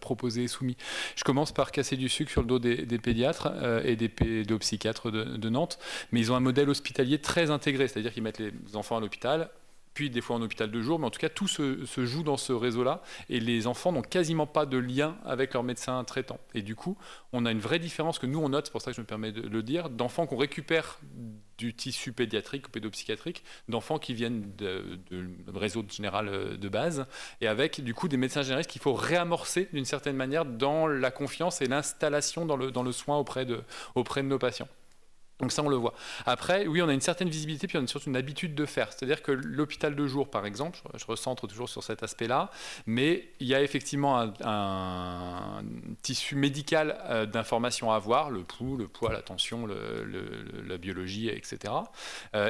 proposé et soumis. Je commence par casser du sucre sur le dos des pédiatres et des pédopsychiatres de Nantes, mais ils ont un modèle hospitalier très intégré, c'est-à-dire qu'ils mettent les enfants à l'hôpital, puis des fois en hôpital de jour, mais en tout cas tout se joue dans ce réseau-là et les enfants n'ont quasiment pas de lien avec leur médecin traitant. Et du coup, on a une vraie différence que nous on note, c'est pour ça que je me permets de le dire, d'enfants qu'on récupère du tissu pédiatrique ou pédopsychiatrique, d'enfants qui viennent de réseau général de base, et avec du coup des médecins généralistes qu'il faut réamorcer d'une certaine manière dans la confiance et l'installation dans le soin auprès de nos patients. Donc ça, on le voit. Après, oui, on a une certaine visibilité, puis on a surtout une habitude de faire. C'est-à-dire que l'hôpital de jour, par exemple, je recentre toujours sur cet aspect-là, mais il y a effectivement un tissu médical d'informations à avoir, le pouls, le poids, la tension, la biologie, etc.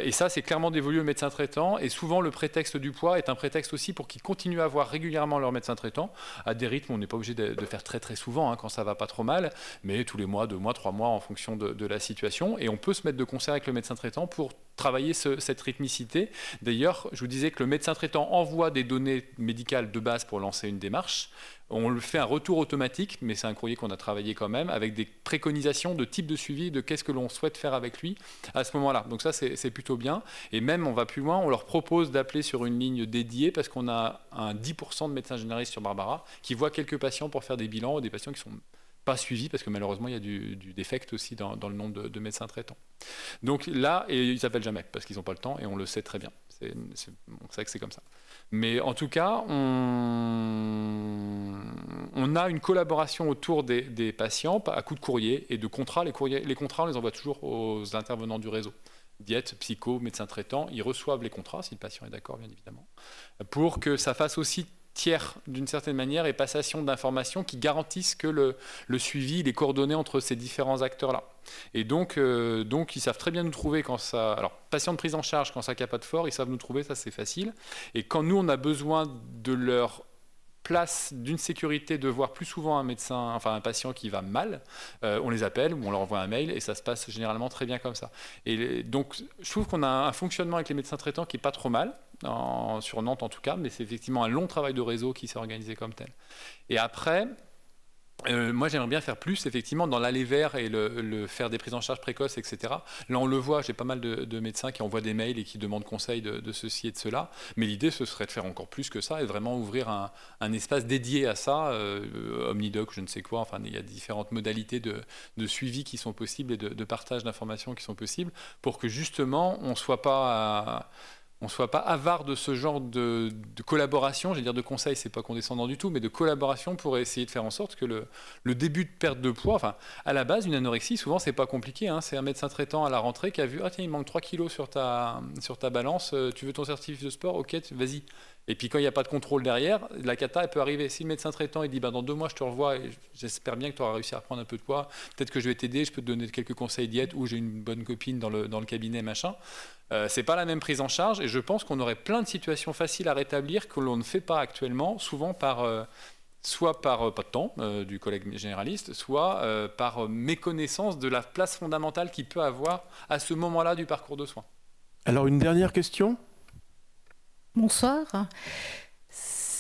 Et ça, c'est clairement dévolu au médecin traitant, et souvent le prétexte du poids est un prétexte aussi pour qu'ils continuent à voir régulièrement leur médecin traitant, à des rythmes on n'est pas obligé de faire très très souvent, quand ça va pas trop mal, mais tous les mois, 2 mois, 3 mois, en fonction de la situation, et on peut se mettre de concert avec le médecin traitant pour travailler cette rythmicité. D'ailleurs, je vous disais que le médecin traitant envoie des données médicales de base pour lancer une démarche. On le fait un retour automatique, mais c'est un courrier qu'on a travaillé quand même, avec des préconisations de type de suivi, de qu'est-ce que l'on souhaite faire avec lui à ce moment-là. Donc ça, c'est plutôt bien. Et même, on va plus loin, on leur propose d'appeler sur une ligne dédiée, parce qu'on a un 10% de médecins généralistes sur Barbara, qui voient quelques patients pour faire des bilans, ou des patients qui sont pas suivis, parce que malheureusement, il y a du défect aussi dans le nombre de médecins traitants. Donc là, et ils s'appellent jamais, parce qu'ils n'ont pas le temps, et on le sait très bien. C'est vrai que c'est comme ça. Mais en tout cas, on a une collaboration autour des patients, à coup de courrier et de contrats. Les contrats, on les envoie toujours aux intervenants du réseau. Diète, psycho, médecin traitant, ils reçoivent les contrats, si le patient est d'accord, bien évidemment, pour que ça fasse aussi tiers d'une certaine manière et passation d'informations qui garantissent que le suivi, les coordonnées entre ces différents acteurs-là. Et donc, ils savent très bien nous trouver quand ça... Alors, patient de prise en charge, quand ça capote fort, ils savent nous trouver, ça c'est facile. Et quand nous, on a besoin de leur place d'une sécurité de voir plus souvent un patient qui va mal, on les appelle ou on leur envoie un mail et ça se passe généralement très bien comme ça. Et donc, je trouve qu'on a un fonctionnement avec les médecins traitants qui est pas trop mal, sur Nantes en tout cas, mais c'est effectivement un long travail de réseau qui s'est organisé comme tel. Et après, Moi, j'aimerais bien faire plus, effectivement, dans l'aller vers et faire des prises en charge précoces, etc. Là, on le voit, j'ai pas mal de médecins qui envoient des mails et qui demandent conseil de ceci et de cela. Mais l'idée, ce serait de faire encore plus que ça et de vraiment ouvrir un espace dédié à ça, Omnidoc, je ne sais quoi. Enfin, il y a différentes modalités de suivi qui sont possibles et de partage d'informations qui sont possibles pour que, justement, on ne soit pas avare de ce genre de collaboration, je veux dire de conseils, c'est pas condescendant du tout, mais de collaboration pour essayer de faire en sorte que le début de perte de poids, enfin, à la base, une anorexie, souvent, c'est pas compliqué, hein, c'est un médecin traitant à la rentrée qui a vu, ah tiens, il manque 3 kilos sur ta balance, tu veux ton certificat de sport, ok, vas-y. Et puis quand il n'y a pas de contrôle derrière, la cata, elle peut arriver. Si le médecin traitant, il dit, dans 2 mois, je te revois et j'espère bien que tu auras réussi à reprendre un peu de poids, peut-être que je vais t'aider, je peux te donner quelques conseils diète ou j'ai une bonne copine dans le cabinet, machin. C'est pas la même prise en charge et je pense qu'on aurait plein de situations faciles à rétablir que l'on ne fait pas actuellement, souvent soit par pas de temps du collègue généraliste, soit par méconnaissance de la place fondamentale qu'il peut avoir à ce moment-là du parcours de soins. Alors une dernière question ? Bonsoir.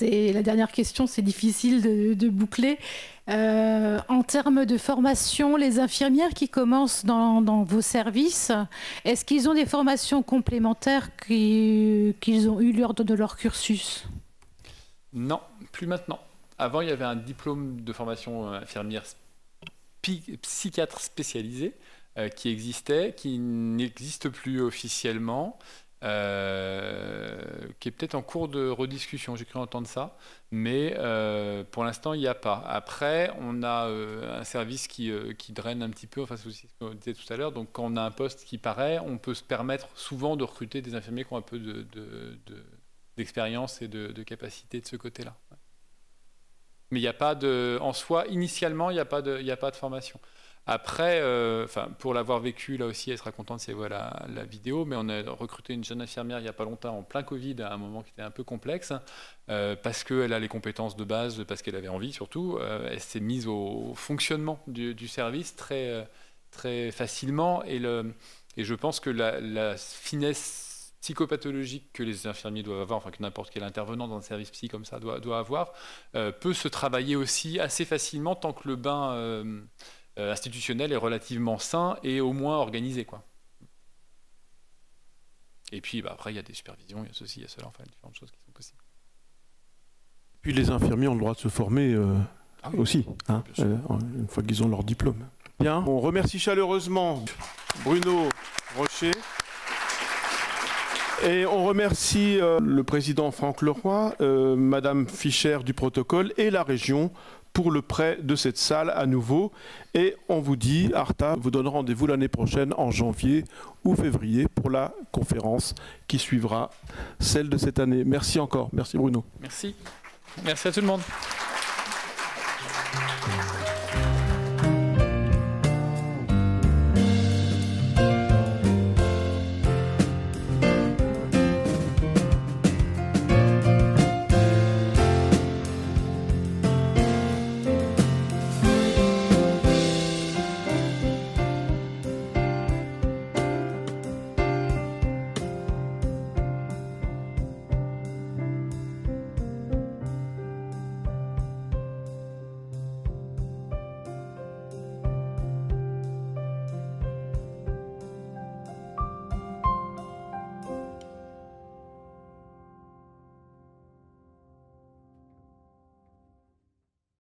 La dernière question, c'est difficile de boucler. En termes de formation, les infirmières qui commencent dans vos services, est-ce qu'ils ont des formations complémentaires qu'ils ont eues lors de leur cursus? Non, plus maintenant. Avant, il y avait un diplôme de formation infirmière psychiatre spécialisé qui existait, qui n'existe plus officiellement. Qui est peut-être en cours de rediscussion, j'ai cru entendre ça, mais pour l'instant il n'y a pas. Après, on a un service qui draine un petit peu, enfin c'est aussi ce qu'on disait tout à l'heure, donc quand on a un poste qui paraît, on peut se permettre souvent de recruter des infirmiers qui ont un peu d'expérience et de capacité de ce côté-là. Mais il n'y a pas en soi, initialement, il n'y a pas de formation. Après, pour l'avoir vécu, là aussi, elle sera contente si elle voit la vidéo, mais on a recruté une jeune infirmière il n'y a pas longtemps, en plein Covid, à un moment qui était un peu complexe, parce qu'elle a les compétences de base, parce qu'elle avait envie surtout. Elle s'est mise au fonctionnement du service très, très facilement, et je pense que la finesse psychopathologique que les infirmiers doivent avoir, enfin que n'importe quel intervenant dans un service psy comme ça doit avoir, peut se travailler aussi assez facilement tant que le bain institutionnel est relativement sain et au moins organisé, quoi. Et puis après il y a des supervisions, il y a ceci, il y a cela, enfin différentes choses qui sont possibles. Puis les infirmiers ont le droit de se former aussi, hein, une fois qu'ils ont leur diplôme. Bien, on remercie chaleureusement Bruno Rocher. Et on remercie le président Franck Leroy, Madame Fischer du protocole et la région pour le prêt de cette salle à nouveau. Et on vous dit, ARTA vous donne rendez-vous l'année prochaine en janvier ou février pour la conférence qui suivra celle de cette année. Merci encore. Merci Bruno. Merci. Merci à tout le monde.